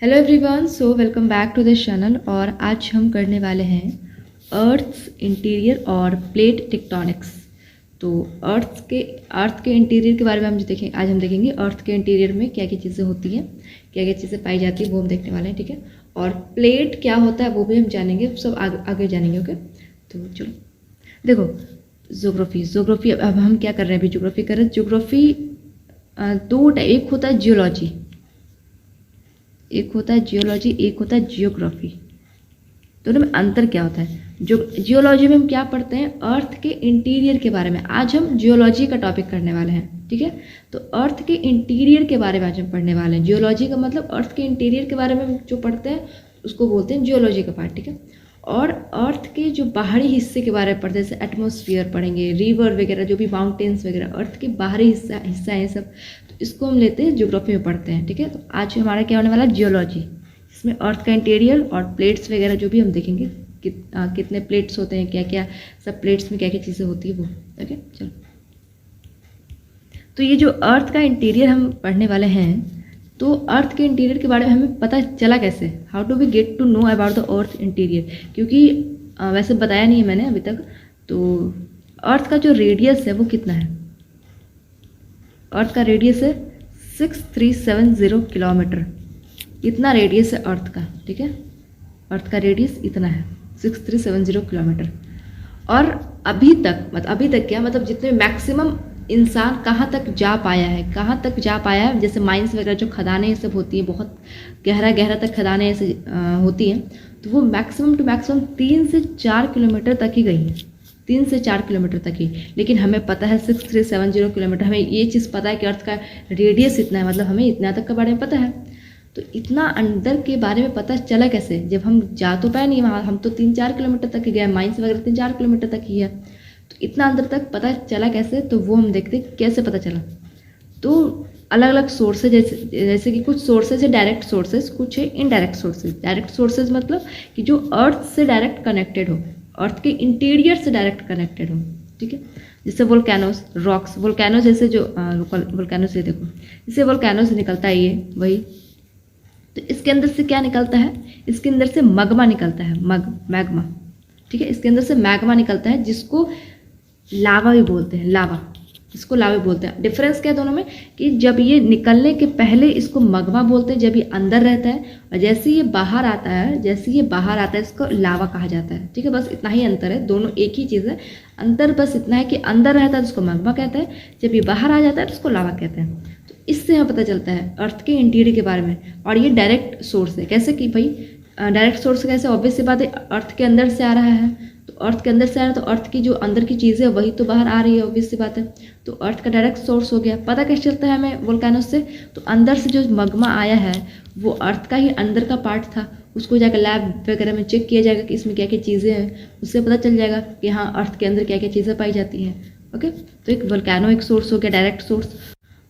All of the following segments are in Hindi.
Hello everyone, so welcome back to this channel. और आज हम करने वाले हैं अर्थ्स इंटीरियर और प्लेट टेक्टोनिक्स। तो अर्थ के इंटीरियर के बारे में हम जो देखें, आज हम देखेंगे अर्थ के इंटीरियर में क्या क्या चीज़ें होती हैं, क्या क्या चीज़ें पाई जाती है, वो हम देखने वाले हैं। ठीक है, और प्लेट क्या होता है वो भी हम जानेंगे, सब आगे जानेंगे। ओके, तो चलो देखो, जोग्राफी अब हम क्या कर रहे हैं, अभी जोग्राफी कर रहे हैं। जोग्राफी दो टाइप, एक होता है जियोलॉजी, एक होता है जियोलॉजी, एक होता है जियोग्राफी। दोनों में अंतर क्या होता है? जो जियोलॉजी में हम क्या पढ़ते हैं, अर्थ के इंटीरियर के बारे में। आज हम जियोलॉजी का टॉपिक करने वाले हैं। ठीक है, तो अर्थ के इंटीरियर के बारे में आज हम पढ़ने वाले हैं। जियोलॉजी का मतलब अर्थ के इंटीरियर के बारे में जो पढ़ते हैं उसको बोलते हैं जियोलॉजी का पार्ट। ठीक है, और अर्थ के जो बाहरी हिस्से के बारे में पढ़ते हैं, जैसे एटमॉस्फेयर पढ़ेंगे, रिवर वगैरह, जो भी माउंटेन्स वगैरह, अर्थ के बाहरी हिस्सा है सब, तो इसको हम लेते हैं ज्योग्राफी में पढ़ते हैं। ठीक है, तो आज हमारा क्या होने वाला है, जियोलॉजी। इसमें अर्थ का इंटीरियर और प्लेट्स वगैरह जो भी हम देखेंगे, कितने प्लेट्स होते हैं, क्या क्या सब प्लेट्स में क्या क्या चीज़ें होती है वो। ओके, चलो, तो ये जो अर्थ का इंटीरियर हम पढ़ने वाले हैं, तो अर्थ के इंटीरियर के बारे में हमें पता चला कैसे, how do we get to know about the earth interior? क्योंकि वैसे बताया नहीं है मैंने अभी तक। तो अर्थ का जो रेडियस है वो कितना है? अर्थ का रेडियस है 6370 किलोमीटर। इतना रेडियस है अर्थ का। ठीक है, अर्थ का रेडियस इतना है 6370 किलोमीटर। और अभी तक क्या मतलब, जितने मैक्सिमम इंसान कहाँ तक जा पाया है, जैसे माइंस वगैरह जो खदानें सब होती हैं, बहुत गहरा गहरा तक खदानें ऐसे होती हैं, तो वो मैक्सिमम टू मैक्सिमम 3 से 4 किलोमीटर तक ही गई है, 3 से 4 किलोमीटर तक ही। लेकिन हमें पता है 6370 किलोमीटर, हमें ये चीज़ पता है कि अर्थ का रेडियस इतना है, मतलब हमें इतना तक के बारे में पता है। तो इतना अंदर के बारे में पता चला कैसे, जब हम जा तो पाए नहीं वहाँ, हम तो 3-4 किलोमीटर तक ही गए, माइंस वगैरह 3-4 किलोमीटर तक ही है, तो इतना अंदर तक पता चला कैसे? तो वो हम देखते कैसे पता चला। तो अलग अलग सोर्सेज, जैसे कि कुछ सोर्सेज है डायरेक्ट सोर्सेज, कुछ है इनडायरेक्ट सोर्सेज। डायरेक्ट सोर्सेज मतलब कि जो अर्थ से डायरेक्ट कनेक्टेड हो, अर्थ के इंटीरियर से डायरेक्ट कनेक्टेड हो। ठीक है, जैसे वोल्केनोस, रॉक्स, वोल्केनोस जैसे जो वोल्केनोस से देखो, जैसे वोल्केनोस से निकलता है ये वही, तो इसके अंदर से क्या निकलता है? इसके अंदर से मगमा निकलता है, मैग्मा। ठीक है, इसके अंदर से मैग्मा निकलता है, जिसको लावा भी बोलते हैं, लावा, इसको लावा बोलते हैं। डिफरेंस क्या है दोनों में, कि जब ये निकलने के पहले इसको मगमा बोलते हैं, जब ये अंदर रहता है, और जैसे ये बाहर आता है इसको लावा कहा जाता है। ठीक है, बस इतना ही अंतर है, दोनों एक ही चीज़ है। अंतर बस इतना है कि अंदर रहता है तो उसको मगमा कहते हैं, जब ये बाहर आ जाता है तो उसको लावा कहते हैं। तो इससे हमें पता चलता है अर्थ के इंटीरियर के बारे में। और ये डायरेक्ट सोर्स है। कैसे कि भाई डायरेक्ट सोर्स कैसे, ऑब्वियस सी बात है, अर्थ के अंदर से आ रहा है, तो अर्थ के अंदर से आ रहा है, तो अर्थ की जो अंदर की चीज़ें वही तो बाहर आ रही है, ऑब्वियस सी बात है। तो अर्थ का डायरेक्ट सोर्स हो गया। पता कैसे चलता है हमें वोल्केनोस से? तो अंदर से जो मगमा आया है वो अर्थ का ही अंदर का पार्ट था, उसको जाकर लैब वगैरह में चेक किया जाएगा कि इसमें क्या क्या चीज़ें हैं, उससे पता चल जाएगा कि हाँ अर्थ के अंदर क्या क्या चीज़ें पाई जाती हैं। ओके, तो एक वोल्केनो एक सोर्स हो गया, डायरेक्ट सोर्स।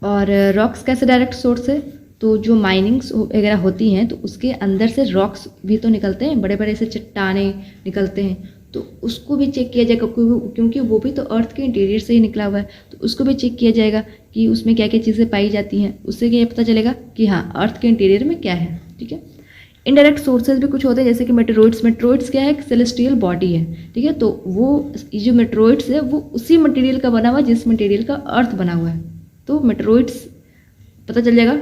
और रॉक्स कैसे डायरेक्ट सोर्स है? तो जो माइनिंग्स वगैरह होती हैं तो उसके अंदर से रॉक्स भी तो निकलते हैं, बड़े बड़े से चट्टाने निकलते हैं, तो उसको भी चेक किया जाएगा, क्योंकि वो भी तो अर्थ के इंटीरियर से ही निकला हुआ है, तो उसको भी चेक किया जाएगा कि उसमें क्या क्या चीज़ें पाई जाती हैं। उससे ये पता चलेगा कि हाँ अर्थ के इंटीरियर में क्या है। ठीक है, इनडायरेक्ट सोर्सेज भी कुछ होते हैं, जैसे कि मेटेरोइड्स क्या है, एक सेलेस्टियल बॉडी है। ठीक है, तो वो ये जो मेटेरोइड्स है वो उसी मटेरियल का बना हुआ है जिस मटेरियल का अर्थ बना हुआ है। तो मेटेरोइड्स पता चल जाएगा,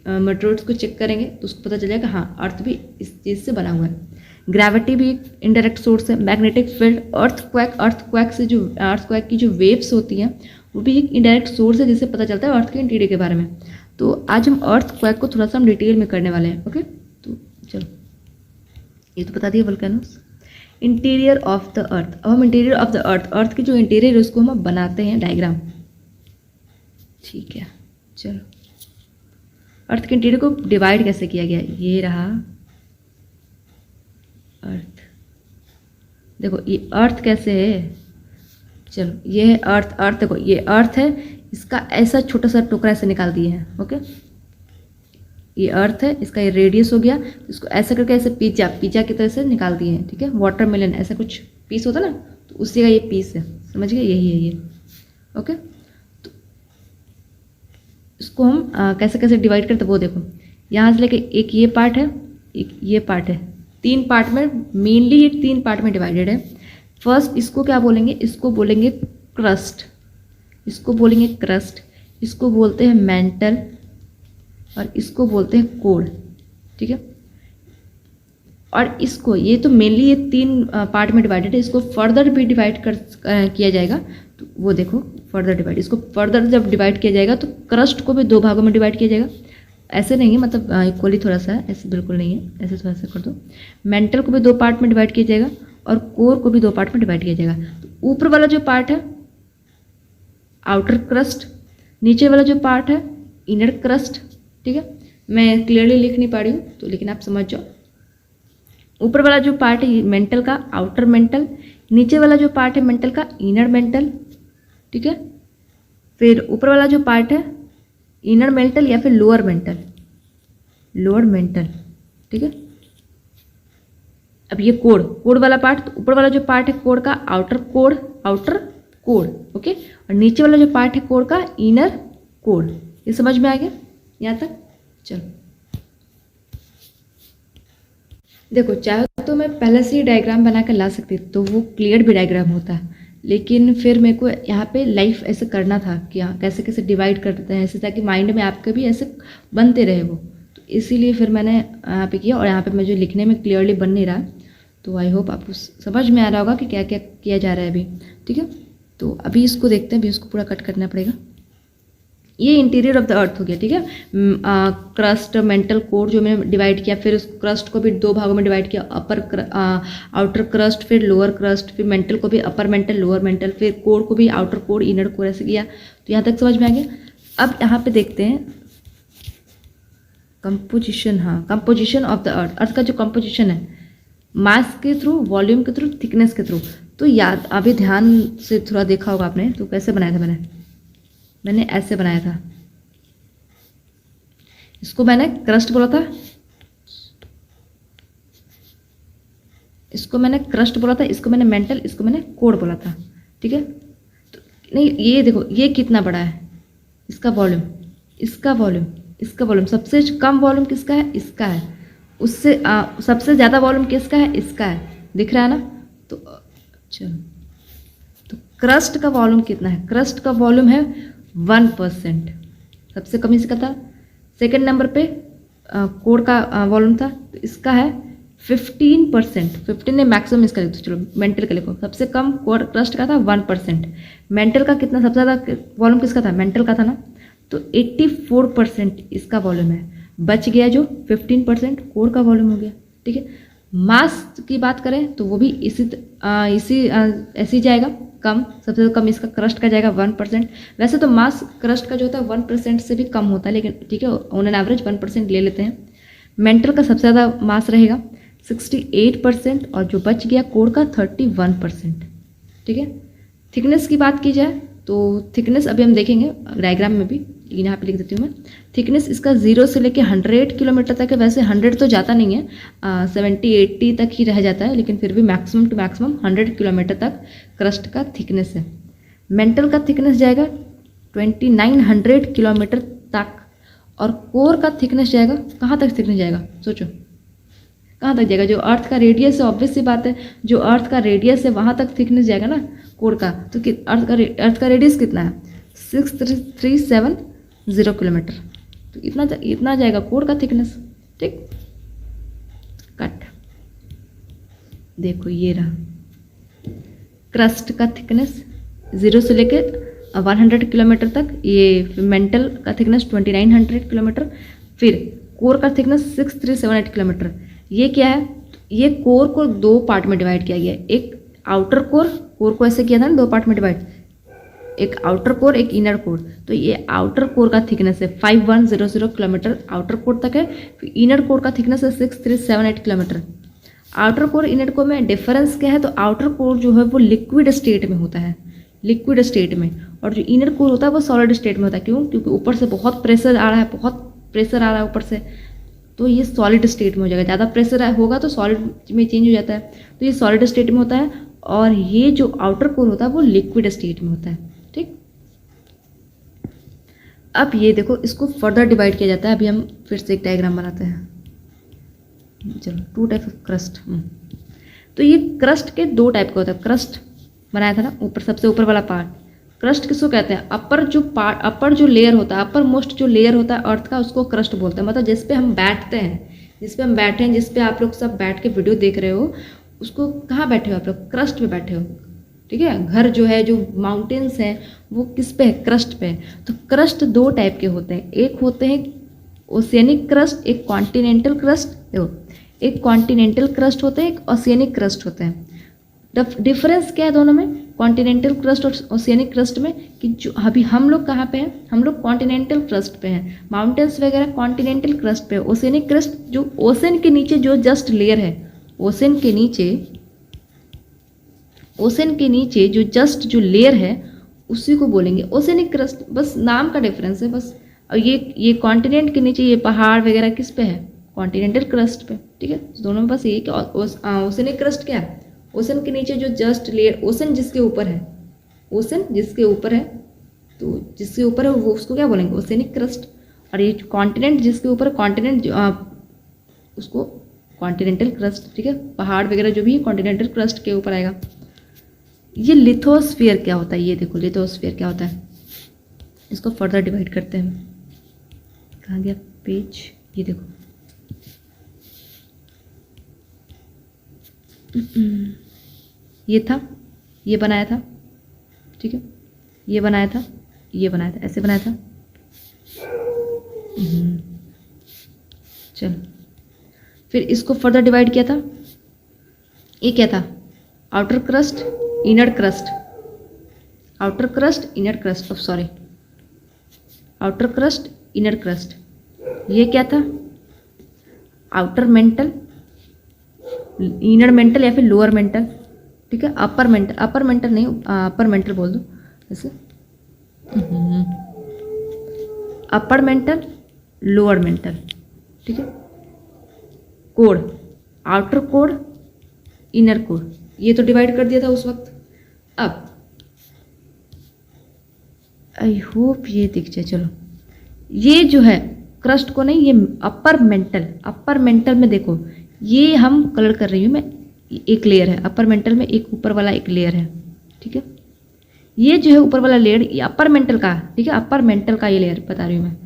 मेटेरोइड्स को चेक करेंगे तो उसको पता चल जाएगा हाँ अर्थ भी इस चीज़ से बना हुआ है। ग्रेविटी भी एक इनडायरेक्ट सोर्स है। मैग्नेटिक फील्ड, अर्थक्वेक की जो वेव्स होती हैं वो भी एक इनडायरेक्ट सोर्स है, जिससे पता चलता है अर्थ के इंटीरियर के बारे में। तो आज हम अर्थक्वेक को थोड़ा सा हम डिटेल में करने वाले हैं। ओके, तो चलो, ये तो बता दिया वोल्केनोस। इंटीरियर ऑफ द अर्थ। अब हम इंटीरियर ऑफ द अर्थ की जो इंटीरियर है उसको हम बनाते हैं डायग्राम। ठीक है, चलो, अर्थ के इंटीरियर को डिवाइड कैसे किया गया, ये रहा अर्थ। देखो ये अर्थ कैसे है, चलो ये है अर्थ देखो ये अर्थ है, इसका ऐसा छोटा सा टुकड़ा ऐसे निकाल दिए हैं। ओके, ये अर्थ है, इसका ये रेडियस हो गया, इसको ऐसा करके ऐसे पिज्जा की तरह से निकाल दिए हैं। ठीक है, वाटरमेलन ऐसा कुछ पीस होता ना, तो उसी का ये पीस है, समझ गए, यही है ये। ओके, तो इसको हम कैसे कैसे डिवाइड करते वो देखो, यहाँ से लेके एक ये पार्ट है, एक ये पार्ट है, 3 पार्ट में, मेनली ये 3 पार्ट में डिवाइडेड है। फर्स्ट इसको क्या बोलेंगे, इसको बोलेंगे क्रस्ट, इसको बोलेंगे क्रस्ट, इसको बोलते हैं मेंटल और इसको बोलते हैं कोर, ठीक है। और इसको, ये तो मेनली ये 3 पार्ट में डिवाइडेड है, इसको फर्दर भी डिवाइड किया जाएगा। तो वो देखो फर्दर डिवाइड, इसको फर्दर जब डिवाइड किया जाएगा तो क्रस्ट को भी 2 भागों में डिवाइड किया जाएगा। ऐसे नहीं है, मतलब इक्वली थोड़ा सा है, ऐसे बिल्कुल नहीं है, ऐसे थोड़ा सा कर दो। मेंटल को भी 2 पार्ट में डिवाइड किया जाएगा और कोर को भी 2 पार्ट में डिवाइड किया जाएगा। तो ऊपर वाला जो पार्ट है आउटर क्रस्ट, नीचे वाला जो पार्ट है इनर क्रस्ट, ठीक है। मैं क्लियरली लिख नहीं पा रही हूँ तो लेकिन आप समझ जाओ। ऊपर वाला जो पार्ट है मेंटल का आउटर मेंटल, नीचे वाला जो पार्ट है मेंटल का इनर मेंटल, ठीक है। फिर ऊपर वाला जो पार्ट है इनर मेंटल या फिर लोअर मेंटल, लोअर मेंटल, ठीक है। अब ये कोड, कोड वाला पार्ट, तो ऊपर वाला जो पार्ट है कोड का outer code, outer code, okay. और नीचे वाला जो पार्ट है कोड का इनर कोड। ये समझ में आ गया यहाँ तक? चलो देखो, चाहे तो मैं पहले से ही डायग्राम बना कर ला सकती तो वो क्लियर भी डायग्राम होता, लेकिन फिर मेरे को यहाँ पे लाइफ ऐसे करना था कि हाँ कैसे कैसे डिवाइड करते हैं ऐसे, ताकि माइंड में आपके भी ऐसे बनते रहे वो। तो इसीलिए फिर मैंने यहाँ पे किया, और यहाँ पे मुझे लिखने में क्लियरली बन नहीं रहा। तो आई होप आपको समझ में आ रहा होगा कि क्या क्या किया जा रहा है अभी, ठीक है। तो अभी इसको देखते हैं, अभी इसको पूरा कट करना पड़ेगा। ये इंटीरियर ऑफ द अर्थ हो गया, ठीक है। क्रस्ट, मेंटल कोर जो मैंने डिवाइड किया, फिर उस क्रस्ट को भी 2 भागों में डिवाइड किया, अपर आउटर क्रस्ट, फिर लोअर क्रस्ट, फिर मेंटल को भी अपर मेंटल लोअर मेंटल, फिर कोर को भी आउटर कोर इनर कोर, ऐसे किया। तो यहाँ तक समझ में आ गया। अब यहाँ पे देखते हैं कंपोजिशन, हाँ कंपोजिशन ऑफ द अर्थ। अर्थ का जो कंपोजिशन है मास के थ्रू, वॉल्यूम के थ्रू, थिकनेस के थ्रू। तो याद अभी ध्यान से थोड़ा देखा होगा आपने, तो कैसे बनाया था मैंने ऐसे बनाया था। इसको मैंने क्रस्ट बोला था, इसको मैंने क्रस्ट बोला था, इसको मैंने मेंटल, इसको मैंने कोर बोला था, ठीक है। तो नहीं, ये देखो ये कितना बड़ा है, इसका वॉल्यूम, इसका वॉल्यूम, इसका वॉल्यूम। सबसे कम वॉल्यूम किसका है? इसका है। उससे सबसे ज़्यादा वॉल्यूम किसका है? इसका है। दिख रहा है ना? तो चलो, तो क्रस्ट का वॉल्यूम कितना है? क्रस्ट का वॉल्यूम है 1%, सबसे कम इसका था। सेकेंड नंबर पे कोर का वॉल्यूम था, तो इसका है 15%। 15 ने मैक्सिमम इसका लिखो, चलो मेंटल का लिखो। सबसे कम कोर क्रस्ट का था 1%। मेंटल का कितना, सबसे ज़्यादा वॉल्यूम किसका था? मेंटल का था ना। तो 84% इसका वॉल्यूम है। बच गया जो 15% कोर का वॉल्यूम हो गया, ठीक है। मास की बात करें तो वो भी ऐसे ही जाएगा, कम। सबसे कम इसका क्रस्ट का जाएगा 1%। वैसे तो मास क्रस्ट का जो होता है 1% से भी कम होता है, लेकिन ठीक है ऑन एन एवरेज 1% ले लेते हैं। मेंटल का सबसे ज़्यादा मास रहेगा 68% और जो बच गया कोर का 31%, ठीक है। थिकनेस की बात की जाए तो थिकनेस अभी हम देखेंगे डायग्राम में भी, लेकिन यहाँ पे लिख देती हूँ मैं। थिकनेस इसका 0 से लेके 100 किलोमीटर तक है। वैसे 100 तो जाता नहीं है, 70-80 तक ही रह जाता है, लेकिन फिर भी मैक्सिमम टू मैक्सिमम 100 किलोमीटर तक क्रस्ट का थिकनेस है। मेंटल का थिकनेस जाएगा 2900 किलोमीटर तक, और कोर का थिकनेस जाएगा, कहाँ तक थिकनेस जाएगा सोचो, कहाँ तक जाएगा? जो अर्थ का रेडियस है, ऑब्वियस सी बात है, जो अर्थ का रेडियस है वहाँ तक थिकनेस जाएगा ना कोर का। तो अर्थ का रेडियस कितना है? 6370 किलोमीटर। तो इतना जाएगा कोर का थिकनेस, ठीक। कट, देखो ये रहा क्रस्ट का थिकनेस 0 से लेके 100 किलोमीटर तक। ये मेंटल का थिकनेस 2900 किलोमीटर, फिर कोर का थिकनेस 6378 किलोमीटर। ये क्या है? ये कोर को 2 पार्ट में डिवाइड किया गया है। एक आउटर कोर को ऐसे किया था ना 2 पार्ट में डिवाइड, एक आउटर कोर एक इनर कोर। तो ये आउटर कोर का थिकनेस है 5100 किलोमीटर आउटर कोर तक है। फिर इनर कोर का थिकनेस है 6378 kilometre. Outer core inner core में डिफरेंस क्या है? तो आउटर कोर जो है वो लिक्विड स्टेट में होता है, लिक्विड स्टेट में, और जो इनर कोर होता है वो सॉलिड स्टेट में होता है। क्यों? क्योंकि ऊपर से बहुत प्रेशर आ रहा है, ऊपर से, तो ये सॉलिड स्टेट में हो जाएगा। ज़्यादा प्रेशर होगा तो सॉलिड में चेंज हो जाता है, तो ये सॉलिड स्टेट में होता है। और ये जो आउटर कोर होता है वो लिक्विड स्टेट में होता है, ठीक। अब ये देखो, इसको फर्दर डिवाइड किया जाता है। अभी हम फिर से एक डायग्राम बनाते हैं। चलो, 2 टाइप ऑफ क्रस्ट। तो ये क्रस्ट के 2 टाइप का होता है। क्रस्ट बनाया था ना ऊपर, सबसे ऊपर वाला पार्ट। क्रस्ट किसको कहते हैं? अपर जो लेयर होता है, अपर मोस्ट जो लेयर होता है अर्थ का, उसको क्रस्ट बोलते हैं। मतलब जिस पे हम बैठते हैं, जिस पे हम बैठे हैं, जिस पे आप लोग सब बैठ के वीडियो देख रहे हो, उसको कहाँ बैठे हो आप लोग? क्रस्ट पे बैठे हो, ठीक है। घर जो है, जो माउंटेन्स हैं, वो किस पे है? क्रस्ट पे है। तो क्रस्ट 2 टाइप के होते हैं। एक होते हैं ओशियनिक क्रस्ट, एक कॉन्टिनेंटल क्रस्ट। देखो, एक कॉन्टिनेंटल क्रस्ट होते हैं, एक ओशियनिक क्रस्ट होते हैं। डिफरेंस क्या है दोनों में, कॉन्टिनेंटल क्रस्ट और ओशियनिक क्रस्ट में? कि जो अभी हम लोग कहाँ पे हैं, हम लोग कॉन्टिनेंटल क्रस्ट पे हैं। माउंटेन्स वगैरह कॉन्टिनेंटल क्रस्ट पे है। ओशियनिक क्रस्ट जो ओशन के नीचे जो जस्ट लेयर है, ओशन के नीचे जो जस्ट जो लेयर है, उसी को बोलेंगे ओशियनिक क्रस्ट। बस नाम का डिफरेंस है बस। और ये कॉन्टिनेंट के नीचे ये पहाड़ वगैरह किस पे है? कॉन्टिनेंटल क्रस्ट पे, ठीक है। दोनों में बस ये कि ओशियनिक क्रस्ट क्या है? ओशन के नीचे जो जस्ट लेयर, ओशन जिसके ऊपर है, ओशन जिसके ऊपर है, तो जिसके ऊपर है वो उसको क्या बोलेंगे? Oceanic crust. और ये कॉन्टिनेंट जिसके ऊपर, कॉन्टिनेंट उसको कॉन्टिनेंटल क्रस्ट, ठीक है। पहाड़ वगैरह जो भी है कॉन्टिनेंटल क्रस्ट के ऊपर आएगा। ये लिथोस्फीयर क्या होता है? ये देखो, लिथोस्फीयर क्या होता है, इसको फर्दर डिवाइड करते हैं। कहाँ गया पेज? ये देखो, ये था, ये बनाया था, ठीक है। ये बनाया था, ये बनाया था, ऐसे बनाया था। चलो, फिर इसको फर्दर डिवाइड किया था। ये क्या था? Outer crust, inner crust. Outer crust, inner crust, sorry, outer crust, inner crust. ये क्या था? आउटर मेंटल, इनर मेंटल या फिर लोअर मेंटल, ठीक है। अपर मेंटल नहीं, अपर मेंटल बोल दो जैसे। अपर मेंटल, लोअर मेंटल, ठीक है। Code, outer code, inner code, ये तो डिवाइड कर दिया था उस वक्त। अब आई होप ये दिख जाए। चलो, ये जो है क्रस्ट को नहीं, ये अपर मेंटल में देखो, ये हम कलर कर रही हूँ मैं। एक लेयर है अपर मेंटल में, एक ऊपर वाला एक लेयर है, ठीक है। ये जो है ऊपर वाला लेयर, ये अपर मेंटल का, ठीक है। अपर मेंटल का ये लेयर बता रही हूँ मैं।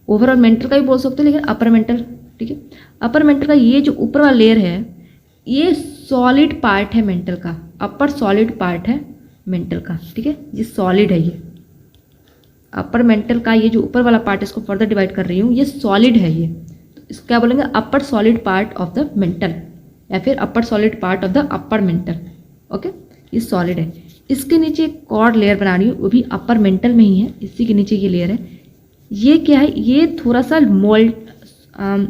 ओवरऑल मेंटल का भी बोल सकते हो, लेकिन अपर मेंटल, ठीक है। अपर मेंटल का ये जो ऊपर वाला लेयर है, ये सॉलिड पार्ट है मेंटल का। अपर सॉलिड पार्ट है मेंटल का, ठीक है। ये सॉलिड है। ये अपर मेंटल का ये जो ऊपर वाला पार्ट, इसको फर्दर डिवाइड कर रही हूँ, ये सॉलिड है। ये तो इसको क्या बोलेंगे? Upper solid part of the mantle, या फिर upper solid part of the upper mantle, okay. ये सॉलिड है। इसके नीचे एक और लेयर बना रही हूँ, वो भी अपर मेंटल में ही है। इसी के नीचे ये लेयर है। ये क्या है? ये थोड़ा सा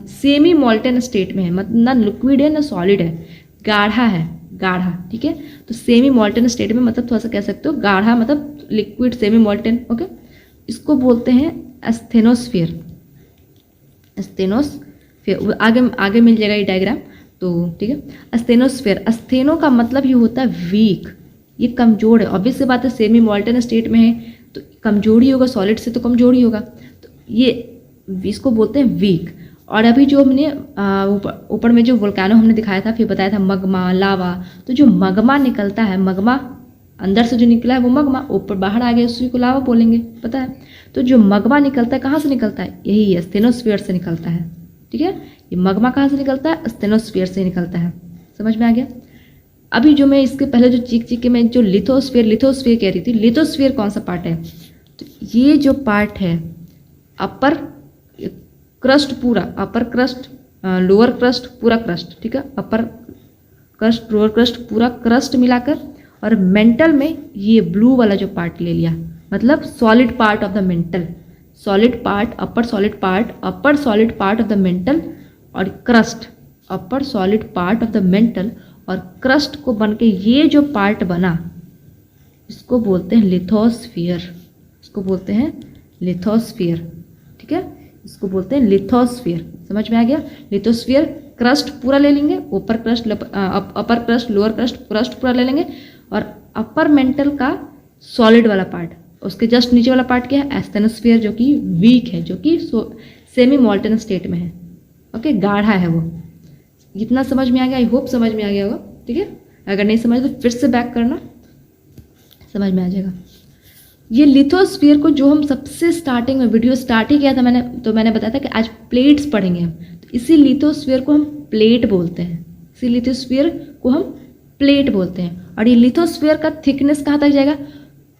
सेमी मोल्टन स्टेट में है, मतलब ना लिक्विड है ना सॉलिड है, गाढ़ा है, गाढ़ा, ठीक है। तो सेमी मोल्टन स्टेट में मतलब थोड़ा सा कह सकते हो गाढ़ा, मतलब लिक्विड सेमी मोल्टन, ओके। इसको बोलते हैं एस्थेनोस्फीयर। एस्थेनोस्फीयर आगे मिल जाएगा ये डायग्राम, तो ठीक है। एस्थेनोस्फीयर, एस्थेनो का मतलब ये होता है वीक, ये कमजोर है। ऑब्वियस सी बात है, सेमी मोल्टन स्टेट में है तो कमजोर ही होगा, सॉलिड से तो कमजोर ही होगा। तो ये इसको बोलते हैं वीक। और अभी जो हमने ऊपर में जो वोल्केनो हमने दिखाया था, फिर बताया था मगमा, लावा। तो जो मगमा निकलता है, मगमा अंदर से जो निकला है वो मगमा, ऊपर बाहर आ गया उसी को लावा बोलेंगे, पता है। तो जो मगमा निकलता है कहाँ से निकलता है? यही एस्थेनोस्फीयर से निकलता है, ठीक है। ये मगमा कहाँ से निकलता है? एस्थेनोस्फीयर से निकलता है। समझ में आ गया? अभी जो मैं इसके पहले जो चीख के मैं जो लिथोस्फीयर कह रही थी, लिथोस्फीयर कौन सा पार्ट है? तो ये जो पार्ट है अपर क्रस्ट पूरा, अपर क्रस्ट, लोअर क्रस्ट, पूरा क्रस्ट, ठीक है। अपर क्रस्ट, लोअर क्रस्ट, पूरा क्रस्ट मिलाकर, और मेंटल में ये ब्लू वाला जो पार्ट ले लिया, मतलब solid part of the mantle, solid part, upper solid part of the mantle, और crust, upper solid part of the mantle, और क्रस्ट को बन के ये जो पार्ट बना, इसको बोलते हैं लिथोस्फीयर। इसको बोलते हैं लिथोस्फीयर, ठीक है। इसको बोलते हैं लिथोस्फीयर। समझ में आ गया? लिथोस्फीयर क्रस्ट पूरा ले लेंगे, ऊपर क्रस्ट, अपर क्रस्ट, लोअर क्रस्ट, क्रस्ट पूरा ले लेंगे, और अपर मेंटल का सॉलिड वाला पार्ट, उसके जस्ट नीचे वाला पार्ट क्या है, एस्थेनोस्फीयर, जो कि वीक है, जो कि सेमी मॉल्टन स्टेट में है। ओके, गाढ़ा है वो। इतना समझ में आ गया, आई होप समझ में आ गया होगा। ठीक है, अगर नहीं समझ तो फिर से बैक करना, समझ में आ जाएगा। ये लिथोस्फीयर को जो हम सबसे स्टार्टिंग में वीडियो स्टार्ट ही किया था मैंने बताया था कि आज प्लेट्स पढ़ेंगे हम, तो इसी लिथोस्फीयर को हम प्लेट बोलते हैं। इसी लिथोस्फीयर को हम प्लेट बोलते हैं। और ये लिथोस्फीयर का थिकनेस कहाँ तक जाएगा,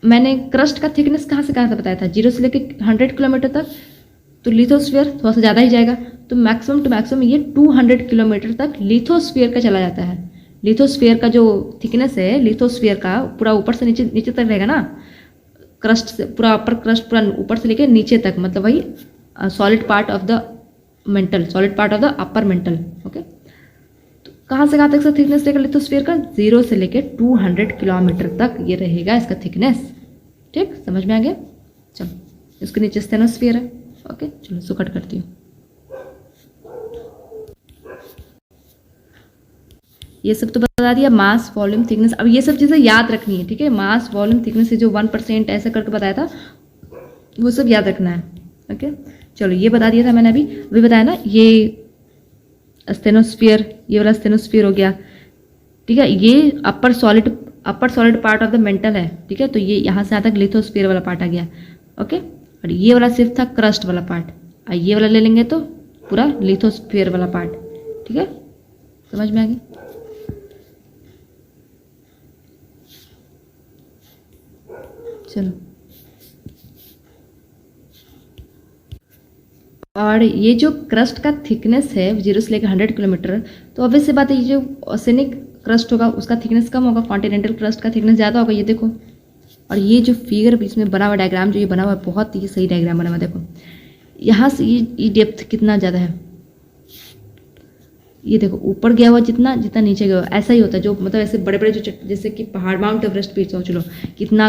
मैंने क्रस्ट का थिकनेस कहाँ से कहाँ तक बताया था, 0 से लेकर 100 किलोमीटर तक। तो लिथोस्फीयर थोड़ा सा ज़्यादा ही जाएगा, तो मैक्सिमम टू मैक्सिमम ये 200 किलोमीटर तक लिथोस्फीयर का चला जाता है। लिथोस्फीयर का जो थिकनेस है लिथोस्फीयर का, पूरा ऊपर से नीचे नीचे तक रहेगा ना, क्रस्ट से पूरा अपर क्रस्ट पूरा ऊपर से लेकर नीचे तक, मतलब वही solid part of the mantle, solid part of the upper mantle. Okay, तो कहाँ से कहाँ तक इसका थिकनेस रहेगा लिथोस्फीयर का, 0 से लेकर 200 किलोमीटर तक ये रहेगा इसका थिकनेस। ठीक, समझ में आ गया। चलो, इसके नीचे स्टेनोस्फीयर है। ओके, चलो इसको कट करती हूँ। ये सब तो बता दिया, मास, वॉल्यूम, थिकनेस। अब ये सब चीज़ें याद रखनी है। ठीक है, मास, वॉल्यूम, थिकनेस से जो 1% ऐसा करके बताया था वो सब याद रखना है। ओके, चलो ये बता दिया था मैंने अभी बताया ना, ये स्टेनोस्फीयर, ये वाला स्टेनोस्फीयर हो गया। ठीक है, ये upper solid part of the mantle है। ठीक है, तो ये यहाँ से यहाँ तक लिथोस्फीयर वाला पार्ट आ गया। ओके, और ये वाला सिर्फ था क्रस्ट वाला पार्ट, और ये वाला ले लेंगे तो पूरा लिथोस्फीयर वाला पार्ट। ठीक है, समझ में आ गई। चलो, और ये जो क्रस्ट का थिकनेस है 0 से लेकर 100 किलोमीटर, तो ऑब्वियस सी बात है, ये जो ओसेनिक क्रस्ट होगा उसका थिकनेस कम होगा, कॉन्टिनेंटल क्रस्ट का थिकनेस ज़्यादा होगा। ये देखो, और ये जो फिगर इसमें बना हुआ डायग्राम जो ये बना हुआ है, बहुत ही सही डायग्राम बना हुआ है। देखो यहाँ से ये डेप्थ कितना ज़्यादा है, ये देखो ऊपर गया हुआ जितना नीचे गया हुआ, ऐसा ही होता है। जो मतलब ऐसे बड़े बड़े जो जैसे कि पहाड़, माउंट एवरेस्ट भी सोच लो, कितना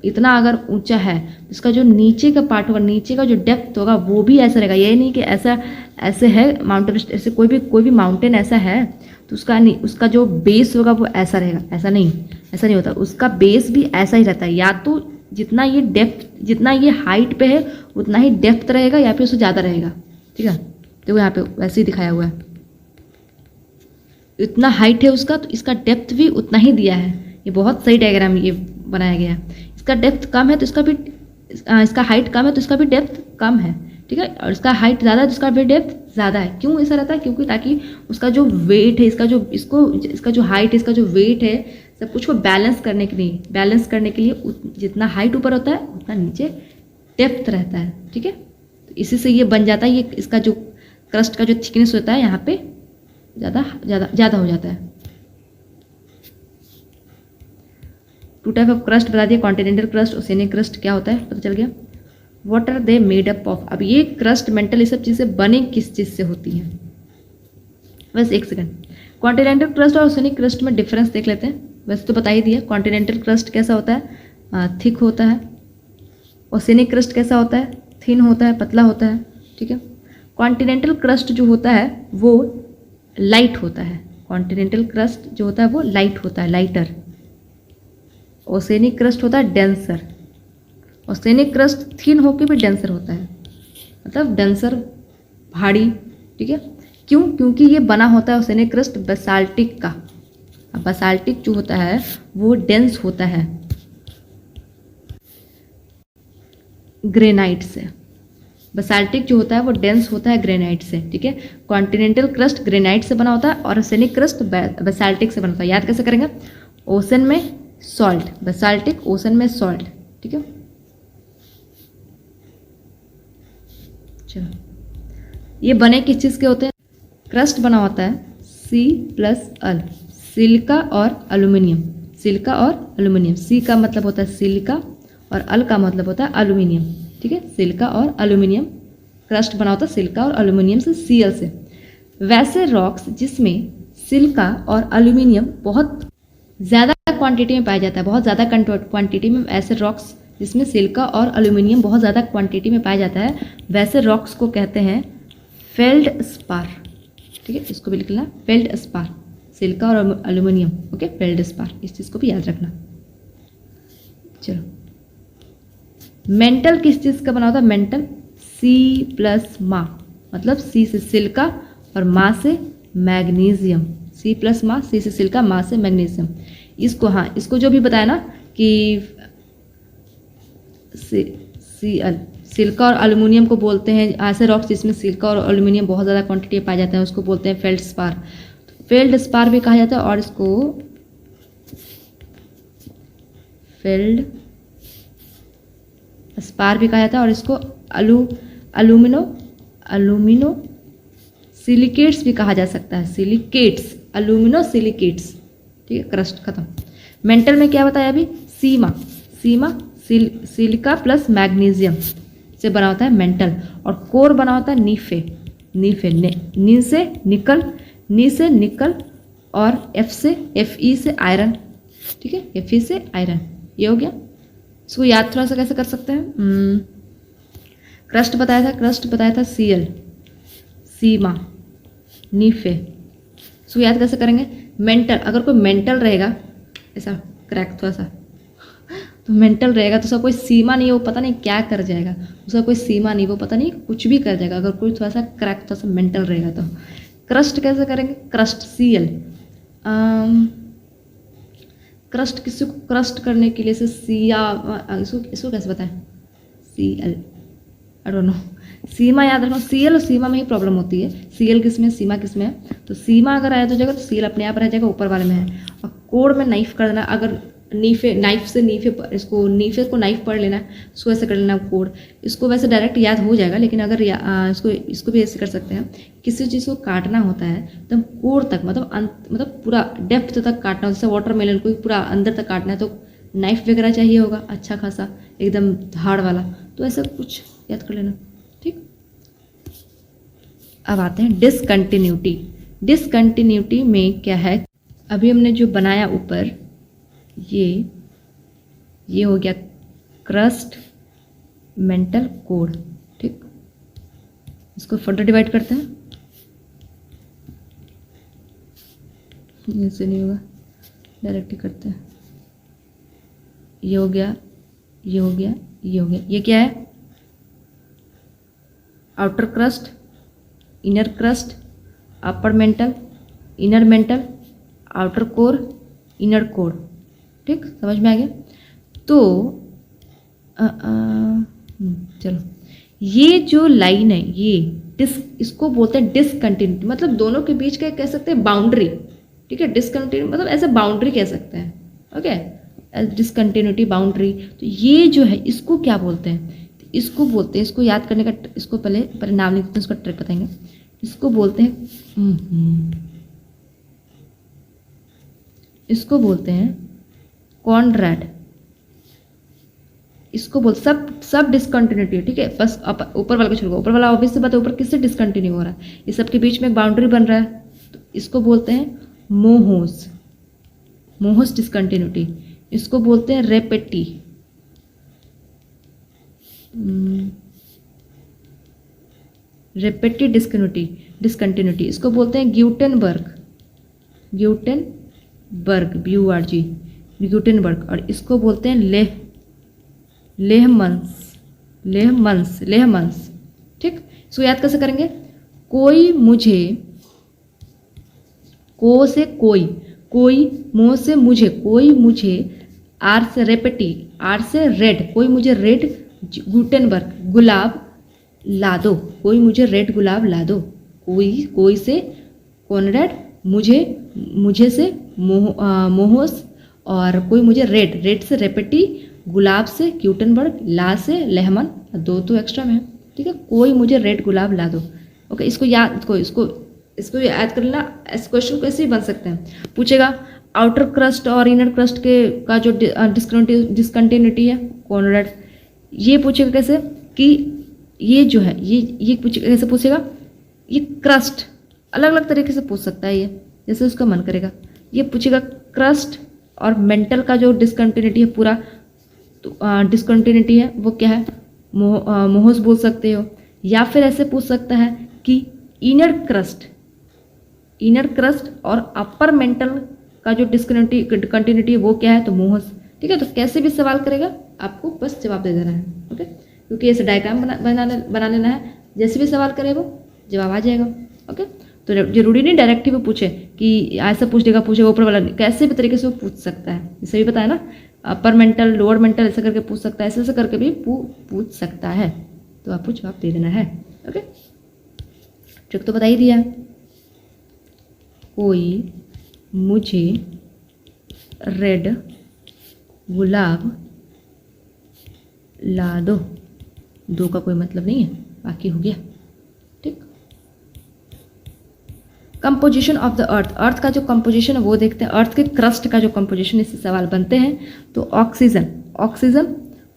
इतना अगर ऊंचा है, इसका जो नीचे का पार्ट होगा, नीचे का जो डेप्थ होगा वो भी ऐसा रहेगा। ये नहीं कि ऐसे है माउंट एवरेस्ट, ऐसे कोई भी माउंटेन ऐसा है तो उसका जो बेस होगा वो ऐसा रहेगा, ऐसा नहीं होता। उसका बेस भी ऐसा ही रहता है, या तो जितना ये डेप्थ, जितना ये हाइट पे है उतना ही डेप्थ रहेगा, या फिर उससे ज़्यादा रहेगा। ठीक है, देखो यहाँ पे वैसे ही दिखाया हुआ है, इतना हाइट है उसका तो इसका डेप्थ भी उतना ही दिया है। ये बहुत सही डायग्राम ये बनाया गया है। इसका डेप्थ कम है तो इसका हाइट कम है तो इसका भी डेप्थ कम है। ठीक है, और इसका हाइट ज़्यादा है तो इसका भी डेप्थ ज़्यादा है। क्यों ऐसा रहता है, क्योंकि ताकि उसका जो वेट है, इसका जो हाइट है, इसका जो वेट है, सब कुछ को बैलेंस करने के लिए जितना हाइट ऊपर होता है उतना नीचे डेप्थ रहता है। ठीक है, तो इसी से ये बन जाता है, ये इसका जो क्रस्ट का जो थिकनेस होता है यहाँ पे ज़्यादा हो जाता है। टू टाइप ऑफ क्रस्ट बता दिया, कॉन्टिनेंटल क्रस्ट, ओसेनिक क्रस्ट क्या होता है पता चल गया। What are they made up of, अब ये क्रस्ट मेंटल ये सब चीज़ें बने किस चीज़ से होती हैं। बस एक सेकंड, कॉन्टिनेंटल क्रस्ट और ओसेनिक क्रस्ट में डिफरेंस देख लेते हैं। वैसे तो बता ही दिया, कॉन्टिनेंटल क्रस्ट कैसा होता है, थिक होता है। ओसेनिक क्रस्ट कैसा होता है, थिन होता है, पतला होता है। ठीक है, कॉन्टिनेंटल क्रस्ट जो होता है वो लाइट होता है। कॉन्टिनेंटल क्रस्ट जो होता है वो लाइट होता है, लाइटर। ओसेनिक क्रस्ट होता है डेंसर। ओसेनिक क्रस्ट थिन होकर भी डेंसर होता है, मतलब डेंसर, भारी। ठीक है, क्यों, क्योंकि ये बना होता है ओसेनिक क्रस्ट बेसाल्टिक का। अब बेसाल्टिक जो होता है वो डेंस होता है ग्रेनाइट से। बेसाल्टिक जो होता है वो डेंस होता है ग्रेनाइट से। ठीक है, कॉन्टिनेंटल क्रस्ट ग्रेनाइट से बना होता है और ओसेनिक क्रस्ट बेसाल्टिक से बनता है। याद कैसे करेंगे, ओशन में सॉल्ट, बेसाल्टिक, ओशन में सॉल्ट। ठीक है, चलो ये बने किस चीज़ के होते हैं, क्रस्ट बना होता है C+Al, सिलिका और एल्यूमिनियम। सिलिका और एल्यूमिनियम, सी का मतलब होता है सिलिका और अल का मतलब होता है एल्यूमिनियम। ठीक है, सिलिका और एल्यूमिनियम, क्रस्ट बना होता है सिलिका और एल्यूमिनियम से, Cl से। वैसे रॉक्स जिसमें सिलिका और एल्यूमिनियम बहुत ज़्यादा क्वांटिटी में पाया जाता है, बहुत ज़्यादा क्वांटिटी में, ऐसे रॉक्स जिसमें सिलिका और एल्यूमिनियम बहुत ज़्यादा क्वांटिटी में पाया जाता है, वैसे रॉक्स को कहते हैं फेल्डस्पार। ठीक है, इसको भी लिखना फेल्डस्पार, सिलिका और एल्यूमिनियम। ओके, फेल्डस्पार, इस चीज़ को भी याद रखना। चलो मेंटल किस चीज़ का बना होता है? मेंटल सी प्लस मा, मतलब सी से सिलिका और मा से मैग्नीशियम। सी प्लस मा, सी से सिलिका, मा से मैग्नीशियम। इसको, हाँ, इसको जो भी बताया ना कि Cl, सिलिका और एल्युमिनियम को बोलते हैं, ऐसे रॉक्स जिसमें सिलिका और एल्युमिनियम बहुत ज़्यादा क्वांटिटी में पाए जाते हैं, उसको बोलते हैं फेल्डस्पार। फेल्डस्पार भी कहा जाता है, और इसको फेल्डस्पार भी कहा जाता है, और इसको अल्यूमिनो सिलिकेट्स भी कहा जा सकता है। Silicates, alumino silicates. ठीक है, क्रस्ट खत्म। मेंटल में क्या बताया अभी? सीमा सिलिका प्लस मैग्नीशियम से बना होता है मेंटल। और कोर बना होता है नी से निकल, और Fe से आयरन। ठीक है, Fe से आयरन। ये हो गया। इसको याद थोड़ा सा कैसे कर सकते हैं? क्रस्ट बताया था Cl, सीमा, नीफे। इसको याद कैसे करेंगे? मेंटल, अगर कोई मेंटल रहेगा ऐसा क्रैक थोड़ा सा, तो मेंटल रहेगा तो उसका कोई सीमा नहीं है, वो पता नहीं क्या कर जाएगा। उसका कोई सीमा नहीं, वो पता नहीं कुछ भी कर जाएगा अगर कोई थोड़ा सा क्रैक, थोड़ा सा मेंटल रहेगा तो। क्रस्ट कैसे करेंगे? क्रस्ट Cl, क्रस्ट, किसी को क्रस्ट करने के लिए से इसको कैसे बताएं? Cl, I don't know. Seema याद रखना, Cl और सीमा में ही प्रॉब्लम होती है। Cl किस में, सीमा किस में है? तो सीमा अगर आया तो जगह, तो Cl अपने आप रह जाएगा, ऊपर वाले में है। और कोड में नाइफ कर देना, अगर नाइफ से नीफे को नाइफ पढ़ लेना है, इसको ऐसे कर लेना कोड। इसको वैसे डायरेक्ट याद हो जाएगा, लेकिन अगर इसको भी ऐसे कर सकते हैं। किसी चीज़ को काटना होता है तो हम कोर तक, मतलब पूरा डेप्थ तक काटना, जैसे वाटरमेलन को पूरा अंदर तक काटना है तो नाइफ वगैरह चाहिए होगा, अच्छा खासा एकदम धाड़ वाला। तो ऐसा कुछ याद कर लेना। ठीक, अब आते हैं डिसकंटिन्यूटी। डिसकंटिन्यूटी में क्या है? अभी हमने जो बनाया ऊपर, ये हो गया क्रस्ट, मेंटल, कोर। ठीक, इसको फर्दर डिवाइड करते हैं। ऐसे नहीं होगा, डायरेक्ट ही करते हैं। ये हो गया, ये हो गया, ये हो गया। ये क्या है? Outer crust, inner crust, upper mantle, inner mental, outer core, inner core. ठीक, समझ में आ गया? तो चलो, ये जो लाइन है, ये इसको बोलते हैं डिसकंटिन्यूटी, मतलब दोनों के बीच का कह सकते हैं बाउंड्री। ठीक है, डिसकंटिन्यूटी मतलब ऐसे बाउंड्री कह सकते हैं। Okay, discontinuity, boundary. तो ये जो है इसको क्या बोलते हैं? इसको बोलते हैं, इसको याद करने का, इसको पहले नाम लिखते हैं, उसका ट्रिक बताएंगे। इसको बोलते हैं कॉनरैड। इसको बोल सब डिसकंटिन्यूटी। ठीक है, बस ऊपर वाला को छोड़ो, ऊपर वाला ऑब्वियस सी बात है, ऊपर किससे डिसकंटिन्यू हो रहा है? ये सब के बीच में एक बाउंड्री बन रहा है, तो इसको बोलते हैं मोहोस डिसकंटिन्यूटी। इसको बोलते हैं रेपेटी, रेपेटी डिसकंटिन्यूटी। इसको बोलते हैं ग्यूटेनबर्ग, BURG, ग्यूटेनबर्ग। और इसको बोलते हैं लेहमन्स। ठीक, इसको याद कैसे करेंगे? कोई मुझे, को से कोई, मोह से मुझे, कोई मुझे, आर से रेपेटी, आर से रेड, कोई मुझे रेड गुटेनबर्ग गुलाब ला दो, कोई मुझे रेड गुलाब ला दो। कोई से कॉनरैड, मुझे से मोहोस, और कोई मुझे रेड से रेपेटी, गुलाब से ग्यूटेनबर्ग, ला से लेहमन, दो तो एक्स्ट्रा में है। ठीक है, कोई मुझे रेड गुलाब ला दो। ओके, इसको याद कर लेना। इस क्वेश्चन को ऐसे ही बन सकते हैं, पूछेगा आउटर क्रस्ट और इनर क्रस्ट का जो डिसकंटिन्यूटी है कॉनरैड, ये पूछेगा कैसे कि ये जो है ये पूछेगा, कैसे पूछेगा? ये क्रस्ट अलग अलग तरीके से पूछ सकता है, ये जैसे उसका मन करेगा। ये पूछेगा क्रस्ट और मेंटल का जो डिसकंटिन्यूटी है पूरा, तो डिसकंटिन्यूटी है वो क्या है? मोहस बोल सकते हो, या फिर ऐसे पूछ सकता है कि इनर क्रस्ट और अपर मेंटल का जो डिसकंटिन्यूटी है वो क्या है? तो मोहस। ठीक है, तो कैसे भी सवाल करेगा आपको बस जवाब दे देना है। ओके, क्योंकि ऐसे डायग्राम बना लेना है, जैसे भी सवाल करे वो जवाब आ जाएगा। ओके, तो जरूरी नहीं डायरेक्ट ही वो पूछे कि ऐसा पूछेगा ऊपर वाला, कैसे भी तरीके से वो पूछ सकता है। जैसे भी बताया ना, अपर मेंटल लोअर मेंटल ऐसा करके पूछ सकता है, ऐसे करके भी पूछ सकता है। तो आपको जवाब दे देना है। ओके, ट्रिक तो बता ही दिया। कोई मुझे रेड गुलाब ला दो, दो का कोई मतलब नहीं है, बाकी हो गया। ठीक, कंपोजिशन ऑफ द अर्थ, अर्थ का जो कंपोजिशन है वो देखते हैं। अर्थ के क्रस्ट का जो कंपोजिशन, इससे सवाल बनते हैं। तो ऑक्सीजन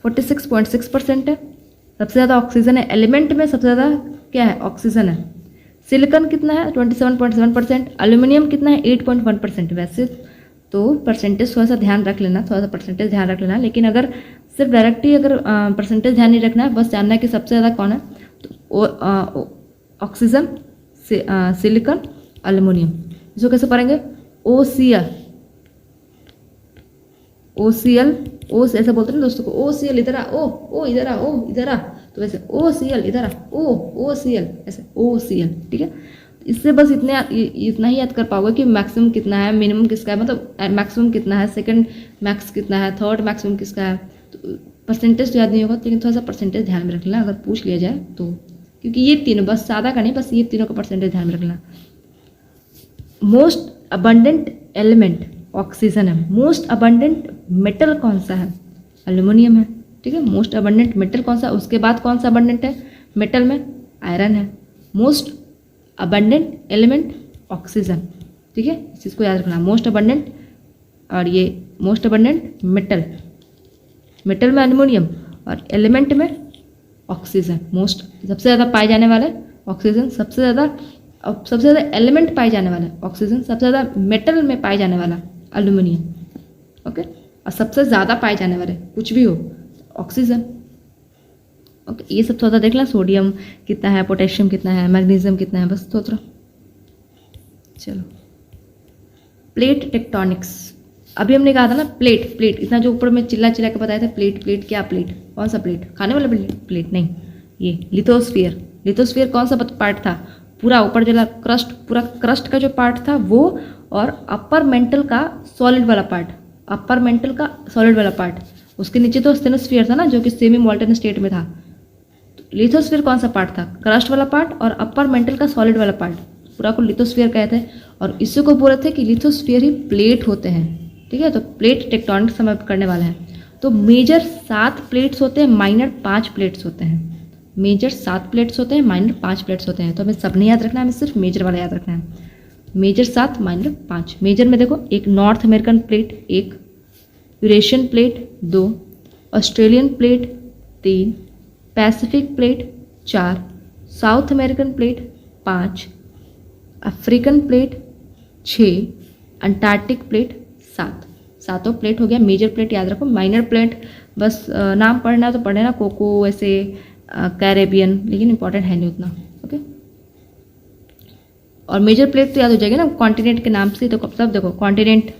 46.6% है, सबसे ज़्यादा ऑक्सीजन है। एलिमेंट में सबसे ज़्यादा क्या है? ऑक्सीजन है। सिलिकॉन कितना है? 27.7%। एल्यूमिनियम कितना है? 8.1%। वैसे तो परसेंटेज थोड़ा सा ध्यान रख लेना, थोड़ा सा परसेंटेज ध्यान रख लेना, लेकिन अगर सिर्फ डायरेक्टली अगर परसेंटेज ध्यान नहीं रखना है, बस जानना है कि सबसे ज़्यादा कौन है, तो ऑक्सीजन, सिलिकॉन, एल्यूमिनियम। इसको कैसे पढ़ेंगे? OCl, ओ ऐसा बोलते हैं ना दोस्तों को, OCl इधर आ, ओ इधर आ, ओ इधर आ, तो वैसे OCl इधर आ, OCl, ऐसे OCl। ठीक है, इससे बस इतना ही याद कर पाओगे कि मैक्सिमम कितना है, मिनिमम किसका है, मतलब मैक्सिमम कितना है, सेकंड मैक्स कितना है, थर्ड मैक्सिमम किसका है। तो परसेंटेज तो याद नहीं होगा, लेकिन थोड़ा सा परसेंटेज ध्यान में रख लेना अगर पूछ लिया जाए तो, क्योंकि ये तीनों, बस सादा का नहीं, बस ये तीनों का परसेंटेज ध्यान में रखना। मोस्ट अबंडेंट एलिमेंट ऑक्सीजन है। मोस्ट अबंडेंट मेटल कौन सा है? एल्यूमिनियम है। ठीक है, मोस्ट अबंडेंट मेटल कौन सा, उसके बाद कौन सा अबंडेंट है मेटल में? आयरन है। Most abundant element oxygen. ठीक है, इस चीज़ को याद रखना, मोस्ट अबंडेंट, और ये मोस्ट अबंडेंट मेटल में एल्यूमिनियम, और एलिमेंट में ऑक्सीजन। मोस्ट सबसे ज़्यादा पाए जाने वाले ऑक्सीजन, सबसे ज़्यादा एलिमेंट पाए जाने वाला ऑक्सीजन, सबसे ज़्यादा मेटल में पाए जाने वाला एल्यूमिनियम। ओके, और सबसे ज़्यादा पाए जाने वाले कुछ भी हो ऑक्सीजन। ओके, ये सब थोड़ा देख लें, सोडियम कितना है, पोटेशियम कितना है, मैग्नीशियम कितना है, बस थोड़ा। चलो, प्लेट टेक्टोनिक्स, अभी हमने कहा था ना प्लेट इतना जो ऊपर में चिल्ला के बताया था, प्लेट क्या, प्लेट कौन सा प्लेट? खाने वाला प्लेट नहीं, ये लिथोस्फीयर कौन सा पार्ट था? पूरा ऊपर जो क्रस्ट, पूरा क्रस्ट का जो पार्ट था वो, और अपर मेंटल का सॉलिड वाला पार्ट, उसके नीचे तो स्टेनोस्फीयर था ना, जो कि सेमी मोल्टन स्टेट में था। तो लिथोस्फीयर कौन सा पार्ट था? क्रस्ट वाला पार्ट और अपर मेंटल का सॉलिड वाला पार्ट, पूरा को लिथोस्फीयर कहते हैं। और इसी को बोले थे कि लिथोस्फीयर ही प्लेट होते हैं। ठीक है, तो प्लेट टेक्टोनिक्स हम करने वाले हैं। तो मेजर 7 प्लेट्स होते हैं, माइनर 5 प्लेट्स होते हैं। मेजर 7 प्लेट्स होते हैं, माइनर 5 प्लेट्स होते हैं। तो हमें सब नहीं याद रखना है, हमें सिर्फ मेजर वाला याद रखना है। Major 7, minor 5। मेजर में देखो, एक north American plate 1, Eurasian plate 2, Australian plate 3, Pacific plate 4, south American plate 5, African plate 6, Antarctic plate 7। सातों प्लेट हो गया। मेजर प्लेट याद रखो, माइनर प्लेट बस नाम पढ़ना तो पढ़े ना, कोको ऐसे कैरेबियन, लेकिन इंपॉर्टेंट है नहीं उतना। ओके, और मेजर प्लेट तो याद हो जाएगी ना कॉन्टिनेंट के नाम से, तो तब देखो कॉन्टिनेंट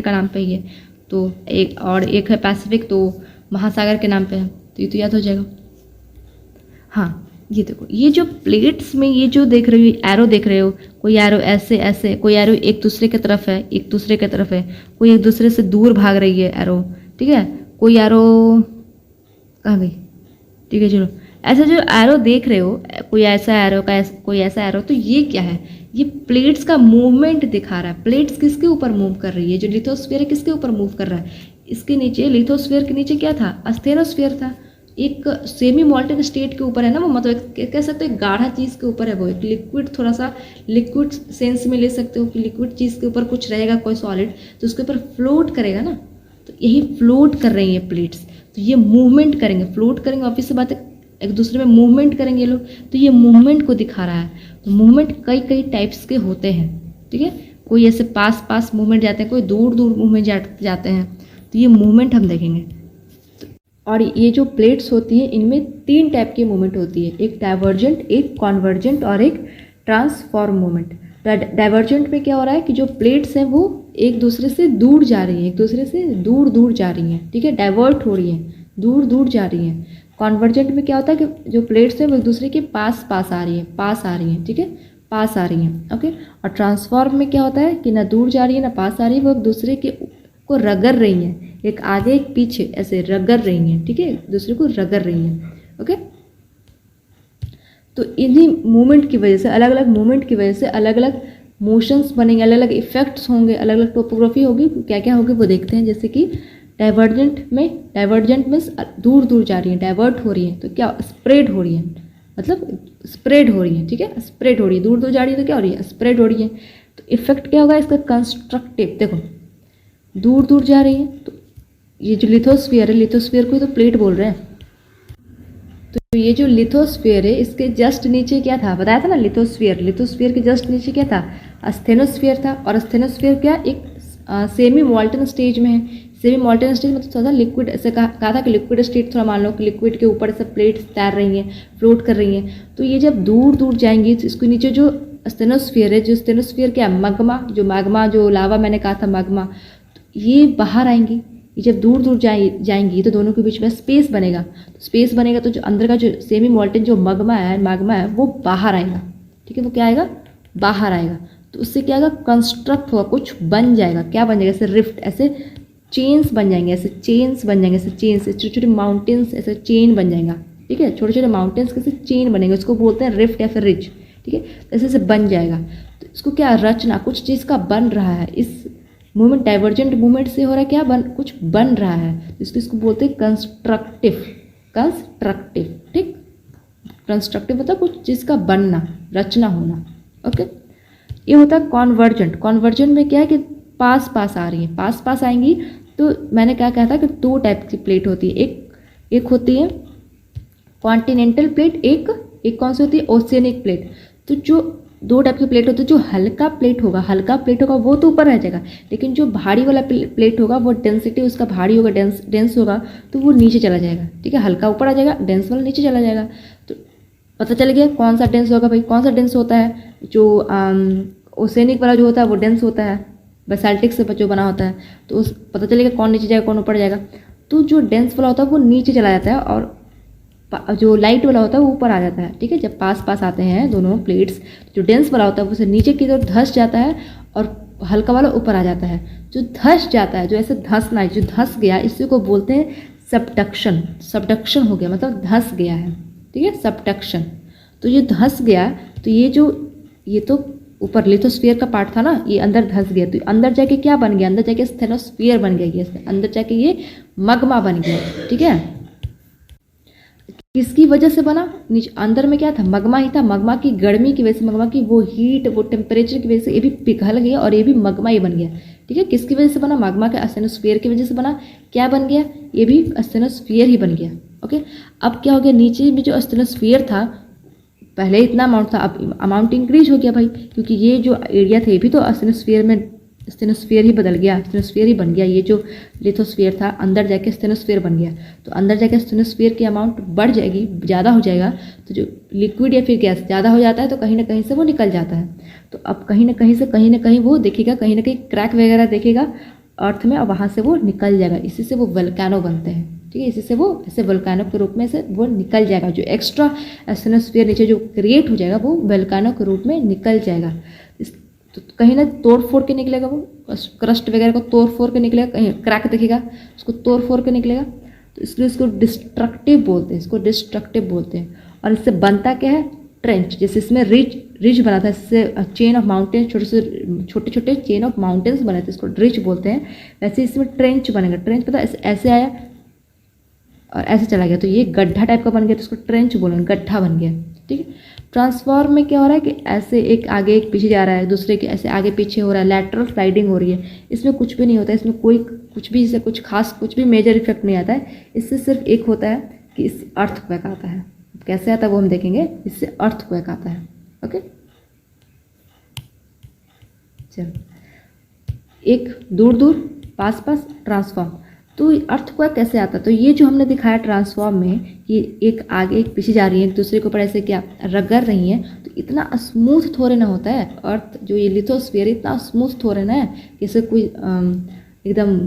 का नाम पे ही है। तो एक है पैसिफिक, तो महासागर के नाम पे है, तो ये तो याद हो जाएगा। हाँ, ये देखो, ये जो प्लेट्स में ये जो देख रहे हो, एरो देख रहे हो, कोई एरो ऐसे, कोई एरो एक दूसरे की तरफ है, कोई एक दूसरे से दूर भाग रही है एरो। ठीक है, कोई एरो कहाँ गई? ठीक है, चलो, ऐसे जो एरो देख रहे हो, कोई ऐसा एरो, तो ये क्या है? ये प्लेट्स का मूवमेंट दिखा रहा है। प्लेट्स किसके ऊपर मूव कर रही है? जो लिथोस्फीयर है किसके ऊपर मूव कर रहा है? इसके नीचे, लिथोस्फीयर के नीचे क्या था? स्टेनोस्फीयर था। एक सेमी मोल्टन स्टेट के ऊपर है ना वो, मतलब कह सकते हो एक गाढ़ा चीज़ के ऊपर है वो, एक लिक्विड, थोड़ा सा लिक्विड सेंस में ले सकते हो कि लिक्विड चीज़ के ऊपर कुछ रहेगा, कोई सॉलिड, तो उसके ऊपर फ्लोट करेगा ना। तो यही फ्लोट कर रही है प्लेट्स, तो ये मूवमेंट करेंगे, फ्लोट करेंगे, ऑफिस से बात है, एक दूसरे में मूवमेंट करेंगे ये लोग, तो ये मूवमेंट को दिखा रहा है। तो मूवमेंट कई टाइप्स के होते हैं। ठीक है, कोई ऐसे पास मूवमेंट जाते हैं, कोई दूर मूवमेंट जाते हैं, तो ये मूवमेंट हम देखेंगे। और ये जो प्लेट्स होती हैं इनमें 3 टाइप की मूवमेंट होती है, एक डाइवर्जेंट, एक कॉन्वर्जेंट और एक ट्रांसफॉर्म मूवमेंट। डाइवर्जेंट में क्या हो रहा है कि जो प्लेट्स हैं वो एक दूसरे से दूर जा रही हैं, एक दूसरे से दूर जा रही हैं। ठीक है, डाइवर्ट हो रही हैं, दूर दूर जा रही हैं। कॉन्वर्जेंट में क्या होता है कि जो प्लेट्स हैं वो एक दूसरे के पास पास आ रही हैं, ठीक है, पास आ रही हैं, ओके। और ट्रांसफॉर्म में क्या होता है कि ना दूर जा रही है ना पास आ रही है, वो एक दूसरे के को रगड़ रही हैं, एक आगे एक पीछे ऐसे रगड़ रही हैं, ठीक है, एक दूसरे को रगड़ रही हैं, ओके। तो इन्हीं मूवमेंट की वजह से, अलग अलग मूवमेंट की वजह से अलग अलग मोशंस बनेंगे, अलग अलग इफेक्ट्स होंगे, अलग अलग टोपोग्राफी होगी, क्या क्या होगी वो देखते हैं। जैसे कि डाइवर्जेंट मीन्स दूर दूर जा रही है, डाइवर्ट हो रही है, तो क्या स्प्रेड हो रही है, मतलब स्प्रेड हो रही है, ठीक है, स्प्रेड हो रही है, दूर दूर जा रही है तो क्या हो रही है, स्प्रेड हो रही है। तो इफेक्ट क्या होगा इसका, कंस्ट्रक्टिव। देखो दूर दूर जा रही है तो ये जो लिथोस्फीयर है, लिथोस्फीयर को तो प्लेट बोल रहे हैं, तो ये जो लिथोस्फीयर है इसके जस्ट नीचे क्या था, बताया था ना, लिथोस्फीयर के जस्ट नीचे क्या था, अस्थेनोस्फीयर था। और अस्थेनोस्फीयर क्या एक सेमी मॉल्टन स्टेज में है। सेमी मॉल्टन स्टेज मतलब थोड़ा लिक्विड, ऐसे कहा था कि लिक्विड स्टेट, थोड़ा मान लो कि लिक्विड के ऊपर से प्लेट्स तैर रही हैं, फ्लोट कर रही हैं। तो ये जब दूर दूर जाएंगी तो इसके नीचे जो स्टेनोस्फीयर है, जो स्टेनोस्फीयर क्या, मैग्मा जो लावा मैंने कहा था मैग्मा, तो ये बाहर आएंगी। ये जब दूर दूर जाएंगी तो दोनों के बीच में स्पेस बनेगा, तो स्पेस बनेगा तो जो अंदर का जो सेमी मॉल्टन जो मैग्मा है वो बाहर आएगा, ठीक है, वो क्या आएगा, बाहर आएगा। तो उससे क्या आएगा, कंस्ट्रक्ट होगा, कुछ बन जाएगा। क्या बन जाएगा, ऐसे रिफ्ट, ऐसे चेन्स बन जाएंगे, ऐसे छोटे छोटे माउंटेन्स, ऐसे चेन बन जाएगा, ठीक है, छोटे छोटे माउंटेन्स कैसे चेन बनेंगे, उसको बोलते हैं रिफ्ट या फिर रिज, ठीक है, ऐसे ऐसे बन जाएगा। तो इसको क्या, रचना, कुछ चीज़ का बन रहा है, इस मूवमेंट डाइवर्जेंट मूवमेंट से हो रहा है क्या, कुछ बन रहा है, तो इसको बोलते हैं कंस्ट्रक्टिव, ठीक, कंस्ट्रक्टिव मतलब कुछ चीज़ का बनना, रचना होना, ओके। ये होता है कॉन्वर्जेंट में क्या है कि पास पास आ रही है, पास पास आएंगी। तो मैंने क्या कहा था कि दो टाइप की प्लेट होती है, एक होती है कॉन्टिनेंटल प्लेट, एक कौन सी होती है, ओशियनिक प्लेट। तो जो दो टाइप की प्लेट होती है, जो हल्का प्लेट होगा वो तो ऊपर रह जाएगा, लेकिन जो भारी वाला प्लेट होगा वो डेंसिटी उसका भारी होगा, डेंस होगा, तो वो नीचे चला जाएगा, ठीक है, हल्का ऊपर आ जाएगा, डेंस वाला नीचे चला जाएगा। तो पता चल गया कौन सा डेंस होगा भाई, कौन सा डेंस होता है, जो ओसेनिक वाला जो होता है वो डेंस होता है, बेसाल्टिक से जो बना होता है, तो उस पता चलेगा कौन नीचे जाएगा कौन ऊपर जाएगा। तो जो डेंस वाला होता है वो नीचे चला जाता है और जो लाइट वाला होता है वो ऊपर आ जाता है, ठीक है। जब पास पास आते हैं दोनों प्लेट्स, जो डेंस वाला होता है वो उसे नीचे की तरफ धंस जाता है और हल्का वाला ऊपर आ जाता है। जो धंस जाता है, जो ऐसे धंसना है, जो धंस गया, इसी को बोलते हैं सबडक्शन हो गया, मतलब धंस गया है, ठीक है, सबडक्शन। तो ये धंस गया, तो ये तो ऊपर लिथोस्फीयर का पार्ट था ना, ये अंदर धंस गया, तो अंदर जाके क्या बन गया, अंदर जाके स्टेनोस्फीयर बन गया, ये अंदर जाके ये मैग्मा बन गया, ठीक है। किसकी वजह से बना, नीचे अंदर में क्या था, मैग्मा ही था, मैग्मा की गर्मी की वजह से, मैग्मा की वो हीट, वो टेम्परेचर की वजह से ये भी पिघल गया और ये भी मैग्मा ही बन गया, ठीक है। किसकी वजह से बना, मैग्मा के स्टेनोस्फीयर की वजह से बना। क्या बन गया, ये भी स्टेनोस्फीयर ही बन गया, ओके। अब क्या हो गया, नीचे में जो स्टेनोस्फीयर था, पहले इतना अमाउंट था, अब अमाउंट इंक्रीज हो गया भाई, क्योंकि ये जो एरिया था ये भी तो स्टेनोस्फीयर ही बदल गया, स्टेनोस्फीयर ही बन गया। ये जो लिथोस्फीयर था अंदर जाके स्टेनोस्फीयर बन गया, तो अंदर जाके स्टेनोस्फीयर की अमाउंट बढ़ जाएगी, ज़्यादा हो जाएगा। तो जो लिक्विड या फिर गैस ज़्यादा हो जाता है तो कहीं ना कहीं से वो निकल जाता है। तो अब कहीं ना कहीं वो देखेगा, कहीं ना कहीं क्रैक वगैरह देखेगा अर्थ में, और वहाँ से वो निकल जाएगा। इसी से वो वोल्केनो बनते हैं, ठीक है, इसी से वो ऐसे वोल्केनो के रूप में से वो निकल जाएगा। जो एक्स्ट्रा स्टेनोस्फीयर नीचे जो क्रिएट हो जाएगा वो वोल्केनो के रूप में निकल जाएगा। तो कहीं ना तोड़ फोड़ के निकलेगा, वो क्रस्ट वगैरह को तोड़ फोड़ के निकलेगा, कहीं क्रैक दिखेगा उसको तोड़ फोड़ के निकलेगा। तो इसलिए इसको डिस्ट्रक्टिव बोलते हैं। और इससे बनता क्या है, ट्रेंच। जैसे इसमें रिज बना था, इससे चेन ऑफ माउंटेन, छोटे छोटे चेन ऑफ माउंटेन्स बने थे, इसको रिज बोलते हैं। वैसे इसमें ट्रेंच बनेगा। ट्रेंच पता ऐसे आया और ऐसे चला गया, तो ये गड्ढा टाइप का बन गया, तो इसको ट्रेंच बोलेंगे, गड्ढा बन गया, ठीक है। ट्रांसफॉर्म में क्या हो रहा है कि ऐसे एक आगे एक पीछे जा रहा है, दूसरे के ऐसे आगे पीछे हो रहा है, लैटरल स्लाइडिंग हो रही है। इसमें कुछ भी नहीं होता है, इसमें कोई कुछ भी इससे कुछ खास कुछ भी मेजर इफेक्ट नहीं आता है। इससे सिर्फ एक होता है कि इससे अर्थक्वेक आता है। कैसे आता है वो हम देखेंगे, इससे अर्थक्वेक आता है, ओके। चलो, एक दूर दूर पास पास ट्रांसफॉर्म। तो अर्थक्वेक कैसे आता है, तो ये जो हमने दिखाया ट्रांसफॉर्म में कि एक आगे एक पीछे जा रही है, एक दूसरे के ऊपर ऐसे क्या रगड़ रही हैं, तो इतना स्मूथ थोड़े ना होता है अर्थ, जो ये लिथोस्फीयर इतना स्मूथ थोड़े ना है, जैसे कोई एकदम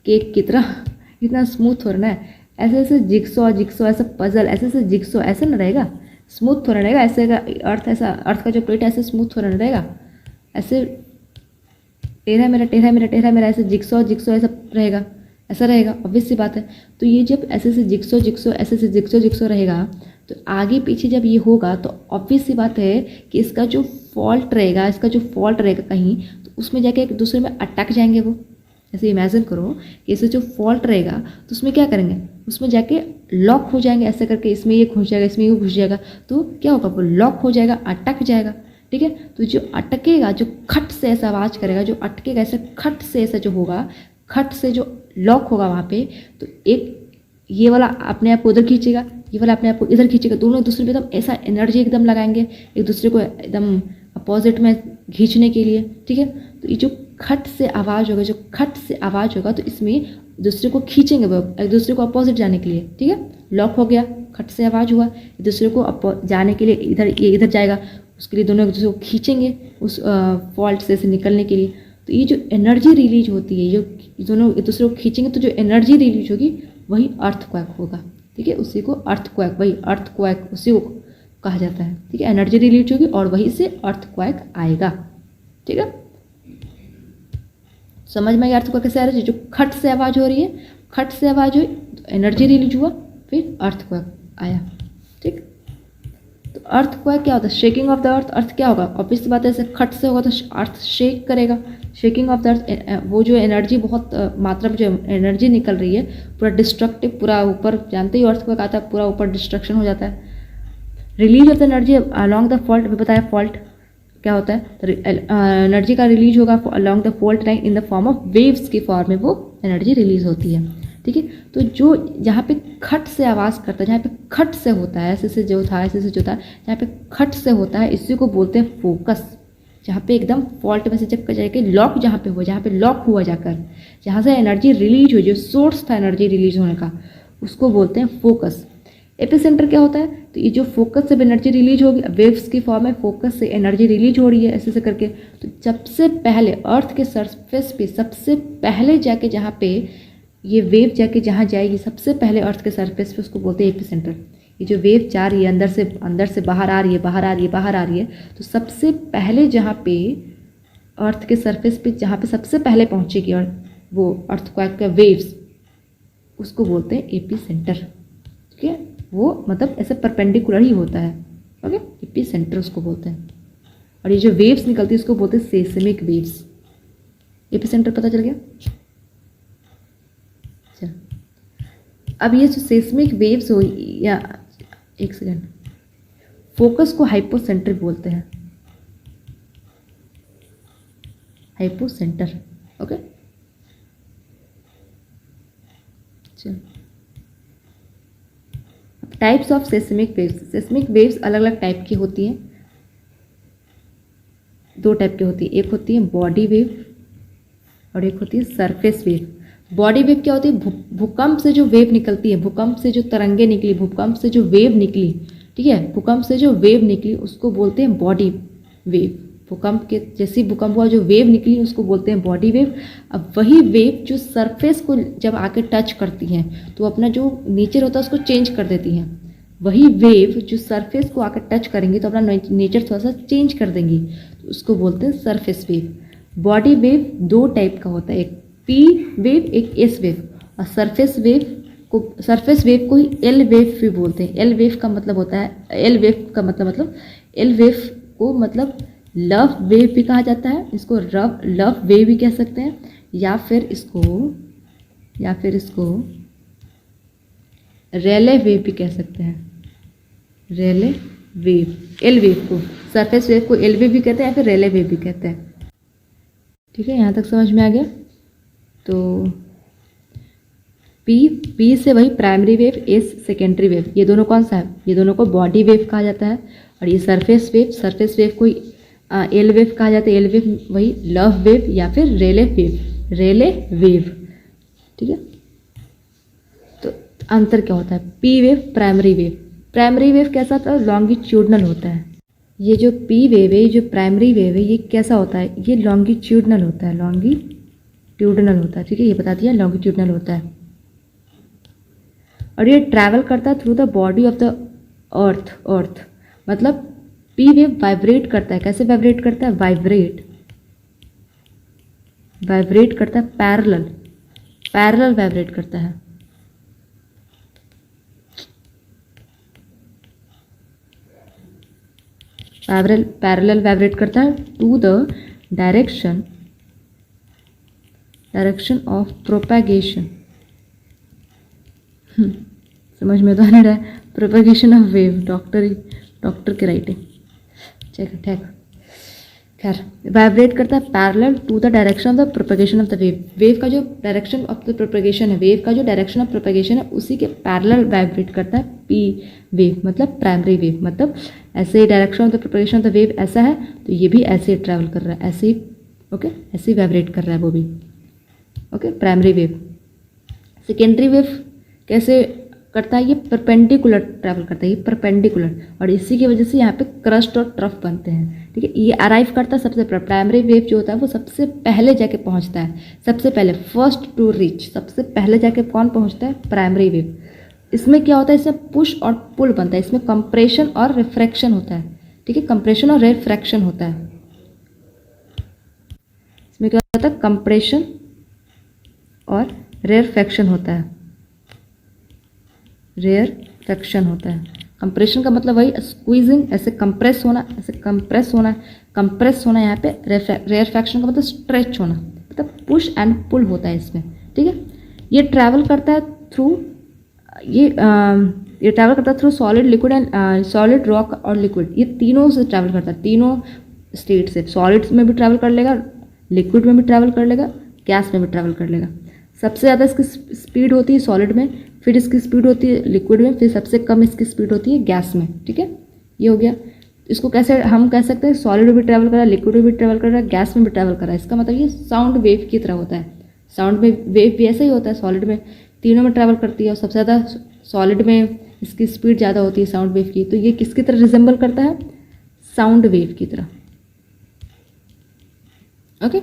केक की तरह इतना स्मूथ थोड़े ना है। ऐसे ऐसे जिक्सॉ जिक्सॉ ऐसा पजल, ऐसे ऐसे जिक्सॉ ऐसे ना रहेगा, स्मूथ थोड़ा रहेगा ऐसे का अर्थ, ऐसा अर्थ का जो प्लेट है ऐसे स्मूथ थोड़ा रहेगा, ऐसे टेढ़ा मेरा टेढ़ा मेरा टेढ़ा मेरा, ऐसे जिक्सॉ जिक्सॉ ऐसा रहेगा, ऐसा रहेगा, ऑब्वियस सी बात है। तो ये जब ऐसे ऐसे जिक्सो जिक्सो ऐसे ऐसे जिक्सो जिक्सो रहेगा तो आगे पीछे जब ये होगा तो ऑब्वियस सी बात है कि इसका जो फॉल्ट रहेगा, इसका जो फॉल्ट रहेगा कहीं, तो उसमें जाके एक दूसरे में अटक जाएंगे वो। ऐसे इमेजिन करो कि इसे जो फॉल्ट रहेगा तो उसमें क्या करेंगे, उसमें जाके लॉक हो जाएंगे, ऐसे करके इसमें ये घुस जाएगा, इसमें ये घुस जाएगा, तो क्या होगा, वो लॉक हो जाएगा, अटक जाएगा। ठीक है, तो जो अटकेगा, जो खट से ऐसा आवाज़ करेगा, जो अटकेगा ऐसे खट से ऐसा जो होगा, खट से जो लॉक होगा वहाँ पे, तो एक ये वाला अपने आप को उधर खींचेगा, ये वाला अपने आप को इधर खींचेगा, दोनों एक दूसरे पे एकदम ऐसा एनर्जी एकदम लगाएंगे एक दूसरे को एकदम अपोजिट में खींचने के लिए। ठीक है, तो ये जो खट से आवाज़ होगा, जो खट से आवाज़ होगा, तो इसमें दूसरे को खींचेंगे वो एक दूसरे को अपोजिट जाने के लिए। ठीक है, लॉक हो गया, खट से आवाज़ हुआ, एक दूसरे को जाने के लिए इधर ये इधर जाएगा, उसके लिए दोनों एक दूसरे को खींचेंगे उस फॉल्ट से निकलने के लिए। तो ये जो एनर्जी रिलीज होती है, जो दोनों एक दूसरे को खींचेंगे तो जो एनर्जी रिलीज होगी वही अर्थक्वेक होगा। ठीक है, उसी को अर्थक्वेक, वही अर्थक्वेक उसी को कहा जाता है। ठीक है, एनर्जी रिलीज होगी और वहीं से अर्थक्वेक आएगा। ठीक है, समझ में आया अर्थक्वेक कैसे आ रहा है? जो खट से आवाज़ हो रही है, खट से आवाज़ हुई तो एनर्जी रिलीज हुआ, फिर अर्थक्वेक आया। ठीक, तो अर्थक्वेक क्या होता है? Shaking of the earth. Earth क्या होगा? ऑब्वियस बात है, ऐसे खट से होगा तो अर्थ शेक करेगा। शेकिंग ऑफ द अर्थ, वो जो एनर्जी बहुत मात्रा में जो एनर्जी निकल रही है, पूरा डिस्ट्रक्टिव, पूरा ऊपर, जानते ही अर्थक्वेक आता है पूरा ऊपर डिस्ट्रक्शन हो जाता है। Release of the energy along the fault, अभी बताया फॉल्ट क्या होता है, तो एनर्जी का रिलीज होगा along the fault line in the form of waves की फॉर्म में वो एनर्जी रिलीज होती है। ठीक है, तो जो जहाँ पे खट से आवाज़ करता है, जहाँ पे खट से होता है, ऐसे से जो था ऐसे से जो था, जहाँ पे खट से होता है, इसी को बोलते हैं फोकस। जहाँ पे एकदम फॉल्ट में से जब जाके लॉक जहाँ पे हुआ, जहाँ पे लॉक हुआ जाकर, जहाँ से एनर्जी रिलीज हो, जो सोर्स था एनर्जी रिलीज होने का, उसको बोलते हैं फोकस। एपिसेंटर क्या होता है? तो ये जो फोकस से एनर्जी रिलीज होगी, वेव्स की फॉर्म में फोकस से एनर्जी रिलीज हो रही है ऐसे से करके, तो सबसे पहले अर्थ के सरफेस पे सबसे पहले जाके जहाँ पे ये वेव जाके जहाँ जाएगी, सबसे पहले अर्थ के सरफेस पे, उसको बोलते हैं एपिसेंटर। ये जो वेव जा रही है अंदर से बाहर आ रही है, बाहर आ रही है, बाहर आ रही है, तो सबसे पहले जहाँ पे अर्थ के सरफेस पे जहाँ पे सबसे पहले पहुँचेगी और वो अर्थक्वेक का वेव्स, उसको बोलते हैं एपिसेंटर। ठीक है, वो मतलब ऐसे परपेंडिकुलर ही होता है। ओके, एपिसेंटर उसको बोलते हैं। और ये जो वेव्स निकलती है उसको बोलते हैं सेस्मिक वेव्स। एपिसेंटर पता चल गया? चल, अब ये जो सेस्मिक वेव्स हो, या एक सेकेंड, फोकस को हाइपोसेंटर बोलते हैं, हाइपोसेंटर। ओके, चल, types of seismic waves. Seismic waves अलग अलग टाइप की होती हैं, दो टाइप की होती है, एक होती है बॉडी वेव और एक होती है सरफेस वेव। बॉडी वेव क्या होती है? भूकंप से जो वेव निकलती है, भूकंप से जो तरंगे निकली, भूकंप से जो वेव निकली, ठीक है, भूकंप से जो वेव निकली उसको बोलते हैं बॉडी वेव। भूकंप के जैसी भूकंप हुआ जो वेव निकली उसको बोलते हैं बॉडी वेव। अब वही वेव जो सरफेस को जब आके टच करती हैं तो अपना जो नेचर होता है उसको चेंज कर देती हैं। वही वेव जो सरफेस को आकर टच करेंगी तो अपना नेचर थोड़ा सा चेंज कर देंगी, तो उसको बोलते हैं सरफेस वेव। बॉडी वेव दो टाइप का होता है, एक पी वेव, एक एस वेव। और सरफेस वेव को ही एल वेव भी बोलते हैं। एल वेव का मतलब होता है, एल वेव का मतलब एल वेव को मतलब लव वेव भी कहा जाता है, इसको लव वेव भी कह सकते हैं, या फिर इसको रेले वेव भी कह सकते हैं। रेले वेव, एल वेव को, सरफेस वेव को एल वेव भी कहते हैं या फिर रेले वेव भी कहते हैं। ठीक है, यहाँ तक समझ में आ गया? तो पी से वही primary wave, S secondary wave. ये दोनों कौन सा है? ये दोनों को बॉडी वेव कहा जाता है। और ये सरफेस वेव को एल वेव कहा जाता है। एल वेव वही लव वेव या फिर रेले वेव। ठीक है, तो अंतर क्या होता है? पी वेव, प्राइमरी वेव कैसा होता है? लॉन्गिट्यूडनल होता है। ये जो पी वेव है, जो प्राइमरी वेव है, ये कैसा होता है? ये लॉन्गिट्यूडनल होता है, लॉन्गिट्यूडनल होता है। ठीक है, ये बता दिया लॉन्गिट्यूडनल होता है। और ये ट्रैवल करता है through the body of the अर्थ। मतलब पी वेव वाइब्रेट करता है। कैसे वाइब्रेट करता है? वाइब्रेट करता है पैरेलल वाइब्रेट करता है। पैरेलल वाइब्रेट करता है to the direction of propagation. समझ में तो आ नहीं रहा है। प्रोपैगेशन ऑफ वेव, डॉक्टर की राइटिंग। ठीक, खैर वाइब्रेट करता है parallel to the direction of the propagation of the wave. Wave का जो डायरेक्शन ऑफ द प्रोपगेशन है, वेव का जो डायरेक्शन ऑफ प्रोपगेशन है, उसी के पैरेलल वाइब्रेट करता है पी वेव, मतलब प्राइमरी वेव। मतलब ऐसे ही direction of the propagation of the wave ऐसा है तो ये भी ऐसे ही ट्रैवल कर रहा है, ऐसे ही ओके, ऐसे ही वाइब्रेट कर रहा है वो भी okay, primary wave. Secondary wave कैसे करता है? ये परपेंडिकुलर ट्रैवल करता है, ये परपेंडिकुलर, और इसी की वजह से यहाँ पे क्रस्ट और ट्रफ बनते हैं। ठीक है, ये अराइव करता है सबसे प्राइमरी वेव जो होता है वो सबसे पहले जाके पहुँचता है, सबसे पहले फर्स्ट टू रीच, सबसे पहले जाके कौन पहुँचता है? Primary wave. इसमें क्या होता है? इसमें पुश और पुल बनता है, इसमें कंप्रेशन और रिफ्रैक्शन होता है। ठीक है, कंप्रेशन और रिफ्रैक्शन होता है। इसमें क्या होता है? कंप्रेशन और रेयरफैक्शन होता है। रेयरफैक्शन होता है। कंप्रेशन का मतलब वही स्क्वीजिंग, ऐसे कंप्रेस होना, ऐसे कंप्रेस होना यहाँ पे। रेयरफैक्शन का मतलब स्ट्रेच होना, मतलब पुश एंड पुल होता है इसमें। ठीक है, ये ट्रैवल करता है through solid, liquid and solid, rock और लिक्विड, ये तीनों से ट्रैवल करता है, तीनों स्टेट से। सॉलिड में भी ट्रैवल कर लेगा, लिक्विड में भी ट्रैवल कर लेगा, गैस में भी ट्रैवल कर लेगा। सबसे ज़्यादा इसकी स्पीड होती है सॉलिड में, फिर इसकी स्पीड होती है लिक्विड में, फिर सबसे कम इसकी स्पीड होती है गैस में। ठीक है, ये हो गया। इसको कैसे हम कह सकते हैं? सॉलिड में भी ट्रैवल कर रहा है, लिक्विड में भी ट्रैवल कर रहा है, गैस में भी ट्रैवल कर रहा है। इसका मतलब ये साउंड वेव की तरह होता है। साउंड वेव भी ऐसा ही होता है, सॉलिड में तीनों में ट्रैवल करती है, और सबसे ज़्यादा सॉलिड में इसकी स्पीड ज़्यादा होती है साउंड वेव की। तो ये किसकी तरह रिजेंबल करता है? साउंड वेव की तरह। ओके,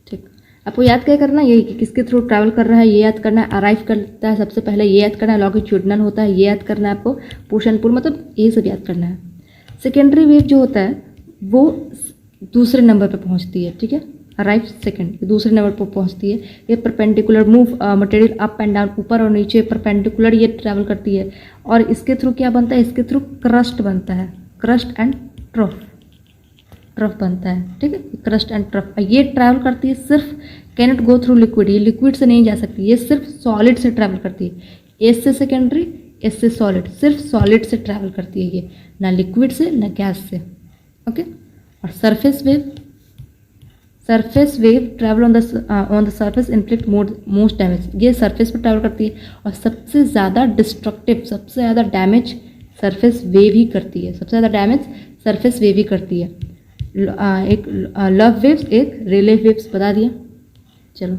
ठीक। आपको याद क्या करना है? यही कि किसके थ्रू ट्रैवल कर रहा है ये याद करना है। अराइव करता है सबसे पहले ये याद करना है। लॉन्गिट्यूडिनल होता है ये याद करना है आपको। पुश एंड पुल, मतलब यही सब याद करना है। सेकेंडरी वेव जो होता है वो दूसरे नंबर पर पहुंचती है। ठीक है, अराइव सेकेंड, दूसरे नंबर पर पहुंचती है। ये perpendicular move material up and down, ऊपर और नीचे परपेंडिकुलर ये ट्रैवल करती है। और इसके थ्रू क्या बनता है? इसके थ्रू क्रस्ट बनता है, क्रस्ट एंड ट्रफ बनता है। ठीक है, क्रस्ट एंड ट्रफ ये ट्रैवल करती है सिर्फ, कैनॉट गो थ्रू लिक्विड, ये लिक्विड से नहीं जा सकती, ये सिर्फ सॉलिड से ट्रैवल करती है। एस से सेकेंडरी, एस से सॉलिड, सिर्फ सॉलिड से ट्रैवल करती है ये, ना लिक्विड से ना गैस से। ओके, और surface wave travel on the surface inflict most damage, ये सरफेस पर ट्रैवल करती है, और सबसे ज़्यादा डिस्ट्रक्टिव, सबसे ज़्यादा डैमेज सरफेस वेव ही करती है, सबसे ज़्यादा डैमेज सरफेस वेव ही करती है। एक लव वेव्स, एक रिले वेव्स बता दिया। चलो,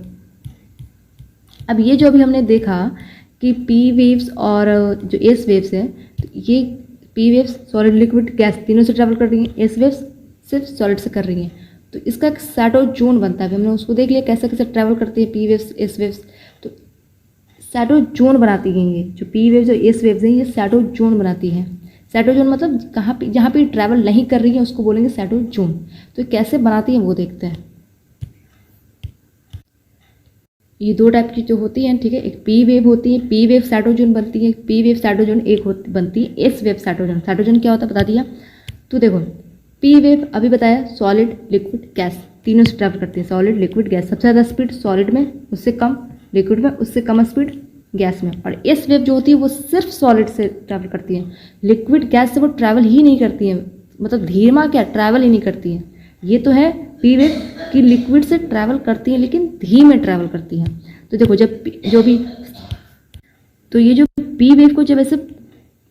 अब ये जो अभी हमने देखा कि पी वेव्स और जो एस वेव्स हैं, तो ये P waves solid, liquid, gas तीनों से ट्रैवल कर रही हैं, एस वेव्स सिर्फ सॉलिड से कर रही हैं। तो इसका एक शैडो जोन बनता है, हमने उसको देख लिया कैसे कैसे ट्रैवल करती है पी वेव्स, एस वेव्स। तो शैडो जोन बनाती हैं ये जो पी वेव्स और एस वेव्स हैं, ये शैडो जोन बनाती हैं। शैडो जोन मतलब कहाँ पे, जहाँ पे ट्रैवल नहीं कर रही है उसको बोलेंगे शैडो जोन। तो कैसे बनाती हैं वो देखते हैं। ये दो टाइप की जो होती हैं, ठीक है, एक पी वेव होती है, पी वेव शैडो जोन बनती है, पी वेव शैडो जोन एक बनती है S wave shadow zone. Shadow zone क्या होता है बता दिया। तो देखो, पी वेव अभी बताया सॉलिड, लिक्विड, गैस तीनों से ट्रैवल करती है, सॉलिड, लिक्विड, गैस। सबसे ज़्यादा स्पीड सॉलिड में, उससे कम लिक्विड में, उससे कम स्पीड गैस में। और एस वेव जो होती है वो सिर्फ सॉलिड से ट्रैवल करती है, लिक्विड गैस से वो ट्रैवल ही नहीं करती है, मतलब धीमा क्या, ट्रैवल ही नहीं करती है। ये तो है पी वेव की लिक्विड से ट्रैवल करती है लेकिन धीमे ट्रैवल करती है। तो देखो, जब ये जो पी वेव को जब ऐसे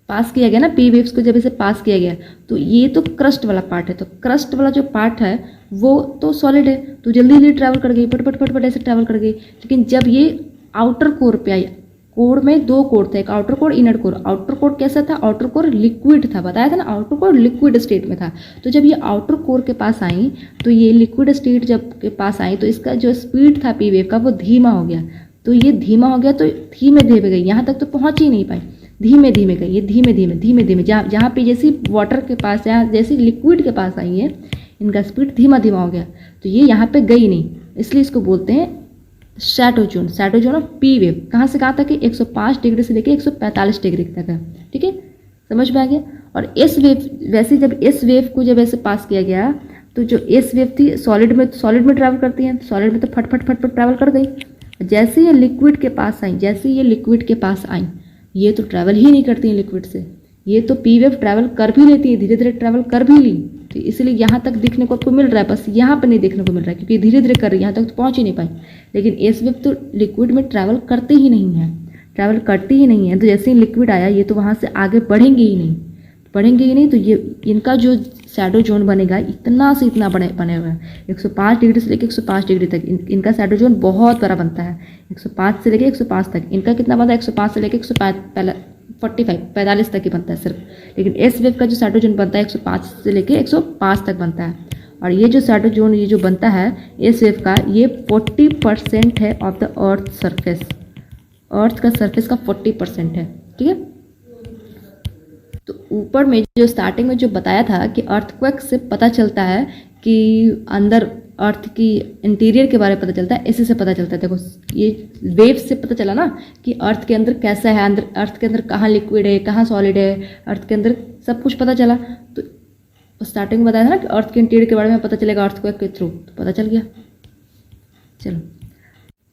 पास किया गया ना, पी वेव्स को जब ऐसे पास किया गया, तो ये तो क्रस्ट वाला पार्ट है। तो क्रस्ट वाला जो पार्ट है वो तो सॉलिड है, तो जल्दी जल्दी ट्रैवल कर गई, फट ऐसे ट्रैवल कर गई। लेकिन जब ये आउटर कोर पे आई, कोर में दो कोर थे, एक outer core, inner core. Outer core कैसा था? आउटर कोर लिक्विड था, बताया था ना, आउटर कोर लिक्विड स्टेट में था। तो जब ये आउटर कोर के पास आई, तो ये लिक्विड स्टेट जब के पास आई, तो इसका जो स्पीड था पी वेव का वो धीमा हो गया। तो ये धीमा हो गया, तो धीमे धीमे गई, यहाँ तक तो पहुँच ही नहीं पाई, धीमे धीमे गई, ये धीमे धीमे जहाँ पे जैसी वाटर के पास या जैसी लिक्विड के पास आई है, इनका स्पीड धीमा धीमा हो गया, तो ये यहाँ पे गई नहीं, इसलिए इसको बोलते हैं shadow zone. Shadow zone of P wave कहाँ से कहाँ तक है, 105 डिग्री से लेकर 145 डिग्री तक है। ठीक है, समझ में आ गया। और एस वेव, वैसे जब एस वेव को जब ऐसे पास किया गया, तो जो एस वेव थी सॉलिड में ट्रैवल करती है, सॉलिड में तो फट फट फट फट ट्रैवल कर गई। जैसे ये लिक्विड के पास आई, जैसे ये लिक्विड के पास आई, ये तो ट्रैवल ही नहीं करती है लिक्विड से, ये तो पी वेव ट्रैवल कर भी लेती है, धीरे धीरे ट्रैवल कर भी ली, तो इसलिए यहाँ तक दिखने को आपको मिल रहा है, बस यहाँ पर नहीं देखने को मिल रहा है क्योंकि धीरे धीरे कर रही है, यहाँ तक तो पहुँच ही नहीं पाई। लेकिन एस वेव तो लिक्विड में ट्रैवल करती ही नहीं है, ट्रैवल करती ही नहीं है, तो जैसे ही लिक्विड आया, ये तो वहाँ से आगे बढ़ेंगे ही नहीं, तो ये इनका जो शैडो जोन बनेगा इतना से इतना बने हुए हैं, 105 डिग्री से लेकर 105 डिग्री तक इनका शैडो जोन बहुत बड़ा बनता है। 105 से लेकर 105 तक इनका कितना बनता है, 105 से लेकर 145 तक ही बनता है सिर्फ। लेकिन एस वेव का जो शैडो जोन बनता है 105 से लेकर 105 तक बनता है। और ये जो शैडो जोन ये जो बनता है एस वेव का, ये 40% है ऑफ द अर्थ सरफेस, अर्थ का सरफेस का 40% है। ठीक है, तो ऊपर में जो स्टार्टिंग में जो बताया था कि अर्थक्वेक से पता चलता है कि अंदर अर्थ की इंटीरियर के बारे में पता चलता है, इसी से पता चलता है। देखो ये वेव से पता चला ना कि अर्थ के अंदर कैसा है, अंदर अर्थ के अंदर कहाँ लिक्विड है, कहाँ सॉलिड है, अर्थ के अंदर सब कुछ पता चला। तो स्टार्टिंग में बताया था ना कि अर्थ के इंटीरियर के बारे में पता चलेगा अर्थक्वेक के थ्रू, तो पता चल गया। चलो,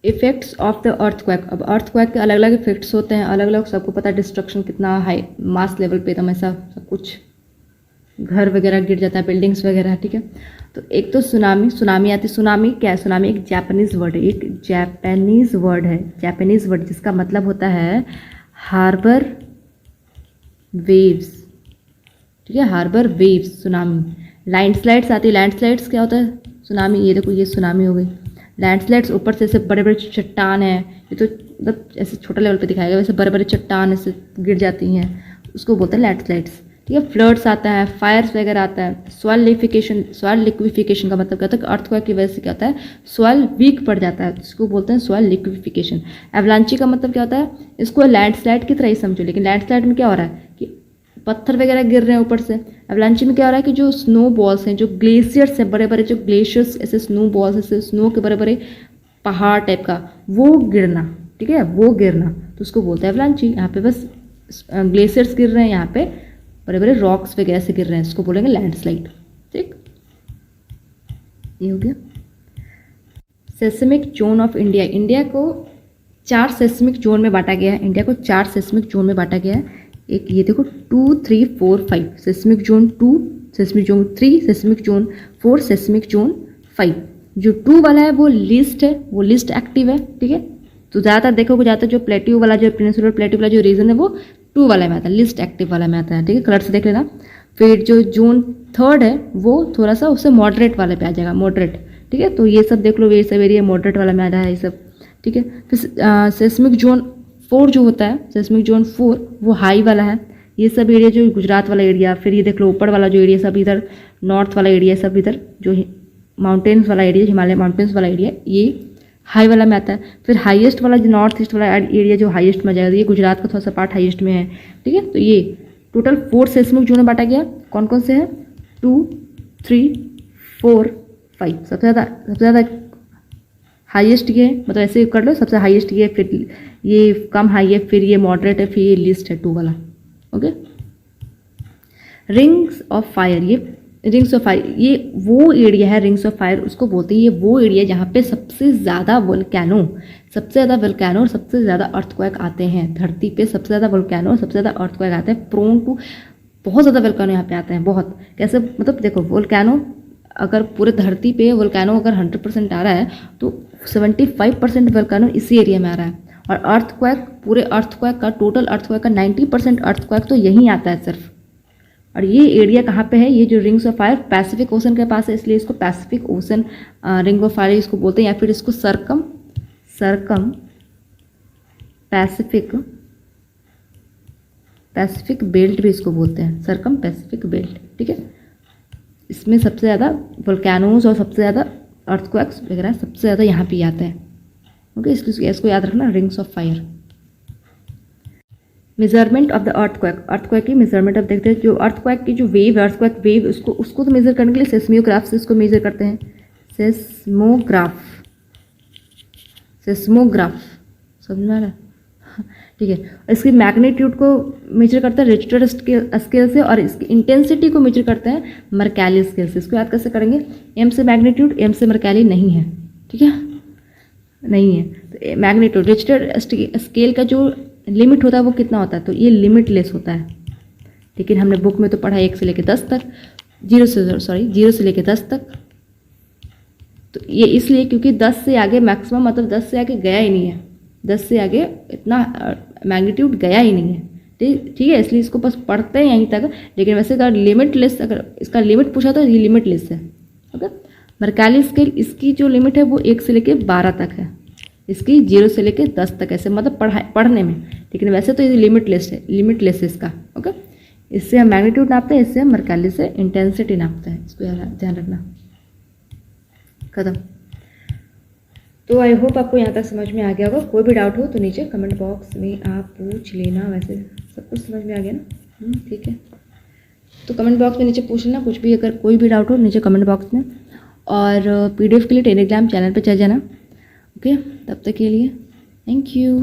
इफेक्ट्स ऑफ द अर्थक्वेक। अब अर्थक्वेक के अलग अलग इफेक्ट्स होते हैं, अलग अलग, सबको पता है डिस्ट्रक्शन कितना हाई मास लेवल पे एकदम ऐसा सब कुछ, घर वगैरह गिर जाता है, बिल्डिंग्स वगैरह। ठीक है, तो एक तो सुनामी आती है। सुनामी क्या है, सुनामी एक जापानीज वर्ड है, एक जापानीज वर्ड है, जापानीज वर्ड जिसका मतलब होता है हार्बर वेव्स। ठीक है, हार्बर वेव्स सुनामी। लैंडस्लाइड्स आती है, लैंडस्लाइड्स क्या होता है, सुनामी। ये देखो ये सुनामी हो गई। लैंडस्लाइड्स ऊपर से ऐसे बड़े बड़े चट्टान है, ये तो मतलब ऐसे छोटा लेवल पे दिखाएगा, वैसे बड़े बड़े चट्टान ऐसे गिर जाती हैं, उसको बोलते हैं लैंडस्लाइड्स। ठीक है, फ्लड्स आता है, फायर्स वगैरह आता है। सॉइल लिक्विफिकेशन का मतलब क्या होता है कि अर्थक्वेक की वजह से क्या होता है, सॉइल वीक पड़ जाता है, इसको बोलते हैं सॉइल लिक्विफिकेशन। एवलांची का मतलब क्या होता है, इसको लैंडस्लाइड की तरह ही समझो, लेकिन लैंडस्लाइड में क्या हो रहा है कि पत्थर वगैरह गिर रहे हैं ऊपर से। एवलांची में क्या हो रहा है कि जो स्नो बॉल्स हैं, जो ग्लेशियर्स हैं, बड़े बड़े जो ग्लेशियर्स, ऐसे स्नो बॉल्स, ऐसे स्नो के बड़े बड़े पहाड़ टाइप का, वो गिरना। ठीक है, वो गिरना, तो उसको बोलते हैं एवलांची। यहाँ पे बस ग्लेशियर्स गिर रहे हैं, यहाँ पे बड़े बड़े रॉक्स वगैरह से गिर रहे हैं, इसको बोलेंगे लैंडस्लाइड। ठीक, ये हो गया। Seismic zone of India. India को 4 सेस्मिक जोन में बांटा गया है, इंडिया को 4 सेस्मिक जोन में बांटा गया है। एक ये देखो 2, 3, 4, 5 seismic zone 2, seismic zone 3, seismic zone 4, seismic zone 5। जो 2 वाला है वो लिस्ट है, वो लिस्ट एक्टिव है। ठीक है, तो ज़्यादातर देखोगे, ज़्यादातर जो प्लेट्यू वाला, जो पेनिनसुलर प्लेट्यू वाला जो रीजन है वो 2 वाला में आता है, लिस्ट एक्टिव वाला में आता है। ठीक है, कलर से देख लेना। फिर जो जोन 3 है वो थोड़ा सा उससे मॉडरेट वाले पे आ जाएगा, मॉडरेट। ठीक है, तो ये सब देख लो, ये सब एरिया मॉडरेट वाला में आ रहा है ये सब। ठीक है, फिर सेस्मिक जोन 4 जो होता है, सेस्मिक जोन 4 वो हाई वाला है। ये सब एरिया जो गुजरात वाला एरिया, फिर ये देख लो ऊपर वाला जो एरिया सब इधर नॉर्थ वाला एरिया, सब इधर जो माउंटेन्स वाला एरिया, हिमालय माउंटेन्स वाला एरिया, ये हाई वाला में आता है। फिर हाईएस्ट वाला जो नॉर्थ ईस्ट वाला एरिया जो हाईएस्ट में जाएगा, ये गुजरात का थोड़ा सा पार्ट हाईएस्ट में है। ठीक है, तो ये टोटल 4 सेस्मिक जोन में बांटा गया। कौन कौन से हैं, 2, 3, 4, 5। सबसे ज़्यादा हाईएस्ट ये है, मतलब ऐसे कर लो, सबसे हाईएस्ट ये, फिर ये कम हाई है, फिर ये मॉडरेट है, फिर ये लिस्ट है 2 वाला। Okay, rings of fire. ये रिंग्स ऑफ फायर ये वो एरिया है, रिंग्स ऑफ फायर उसको बोलते हैं। ये वो एरिया जहाँ पे सबसे ज़्यादा वोल्केनो और सबसे ज़्यादा अर्थक्वेक आते हैं। धरती पे सबसे ज़्यादा वोल्केनो और सबसे ज़्यादा अर्थक्वेक आते हैं। प्रोन टू बहुत ज़्यादा वोल्केनो यहाँ पे आते हैं, बहुत। कैसे, मतलब देखो वोल्केनो अगर पूरे धरती पे वोल्केनो अगर 100% आ रहा है तो 75% वोल्केनो इसी एरिया में आ रहा है। और अर्थक्वेक, पूरे अर्थक्वेक का, टोटल अर्थक्वेक का 90% अर्थक्वेक तो यहीं आता है सिर्फ। और ये एरिया कहाँ पे है, ये जो rings of fire Pacific ocean के पास है, इसलिए इसको Pacific ocean ring of fire इसको बोलते हैं, या फिर इसको सरकम पैसिफिक बेल्ट भी इसको बोलते हैं, सरकम पैसिफिक बेल्ट। ठीक है, इसमें सबसे ज़्यादा वोल्केनोज और सबसे ज़्यादा अर्थक्वेक्स वगैरह सबसे ज़्यादा यहाँ पे आते हैं। ओके, इसको याद रखना, rings of fire. Measurement of the earthquake की मेजरमेंट अब देखते हैं। जो अर्थक्वेक की जो वेव, अर्थक्वेक वेव, उसको तो मेजर करने के लिए सेस्मियोग्राफ से इसको मेजर करते हैं। सेस्मोग्राफ समझ में आ रहा है? ठीक है। इसकी मैग्नीट्यूड को मेजर करता है रिक्टर स्केल से, और इसकी इंटेंसिटी को मेजर करते हैं मर्कैली स्केल से। इसको याद कैसे करेंगे? एम से मैग्नीट्यूड, एम से मर्कैली नहीं है, ठीक है, नहीं है। तो मैग्नीट्यूड रिक्टर स्केल का जो लिमिट होता है वो कितना होता है? तो ये लिमिटलेस होता है। लेकिन हमने बुक में तो पढ़ा 1 से लेकर 10 तक, 0 से लेकर 10 तक। तो ये इसलिए क्योंकि 10 से आगे मैक्सिमम, मतलब 10 से आगे गया ही नहीं है, 10 से आगे इतना मैग्नीट्यूड गया ही नहीं है। ठीक है, इसलिए इसको बस पढ़ते हैं यहीं तक। लेकिन वैसे अगर लिमिटलेस, अगर इसका लिमिट पूछा तो ये लिमिटलेस है। ओके, मर्कैली स्केल इसकी जो लिमिट है वो 1 से लेकर 12 तक है, इसकी 0 से लेकर 10 तक, ऐसे मतलब पढ़ने में। लेकिन वैसे तो ये लिमिटलेस है इसका। ओके, इससे हम मैग्नीट्यूड नापते हैं, इससे हम मर्कैली से इंटेंसिटी नापते हैं। इसको ध्यान रखना। खत्म। तो आई होप आपको यहाँ तक समझ में आ गया होगा। कोई भी डाउट हो तो नीचे कमेंट बॉक्स में आप पूछ लेना। वैसे सब कुछ समझ में आ गया ना? ठीक है, तो कमेंट बॉक्स में नीचे पूछ लेना कुछ भी, अगर कोई भी डाउट हो नीचे कमेंट बॉक्स में। और PDF के लिए टेलीग्राम चैनल पर चल जाना। ओके, तब तक के लिए थैंक यू।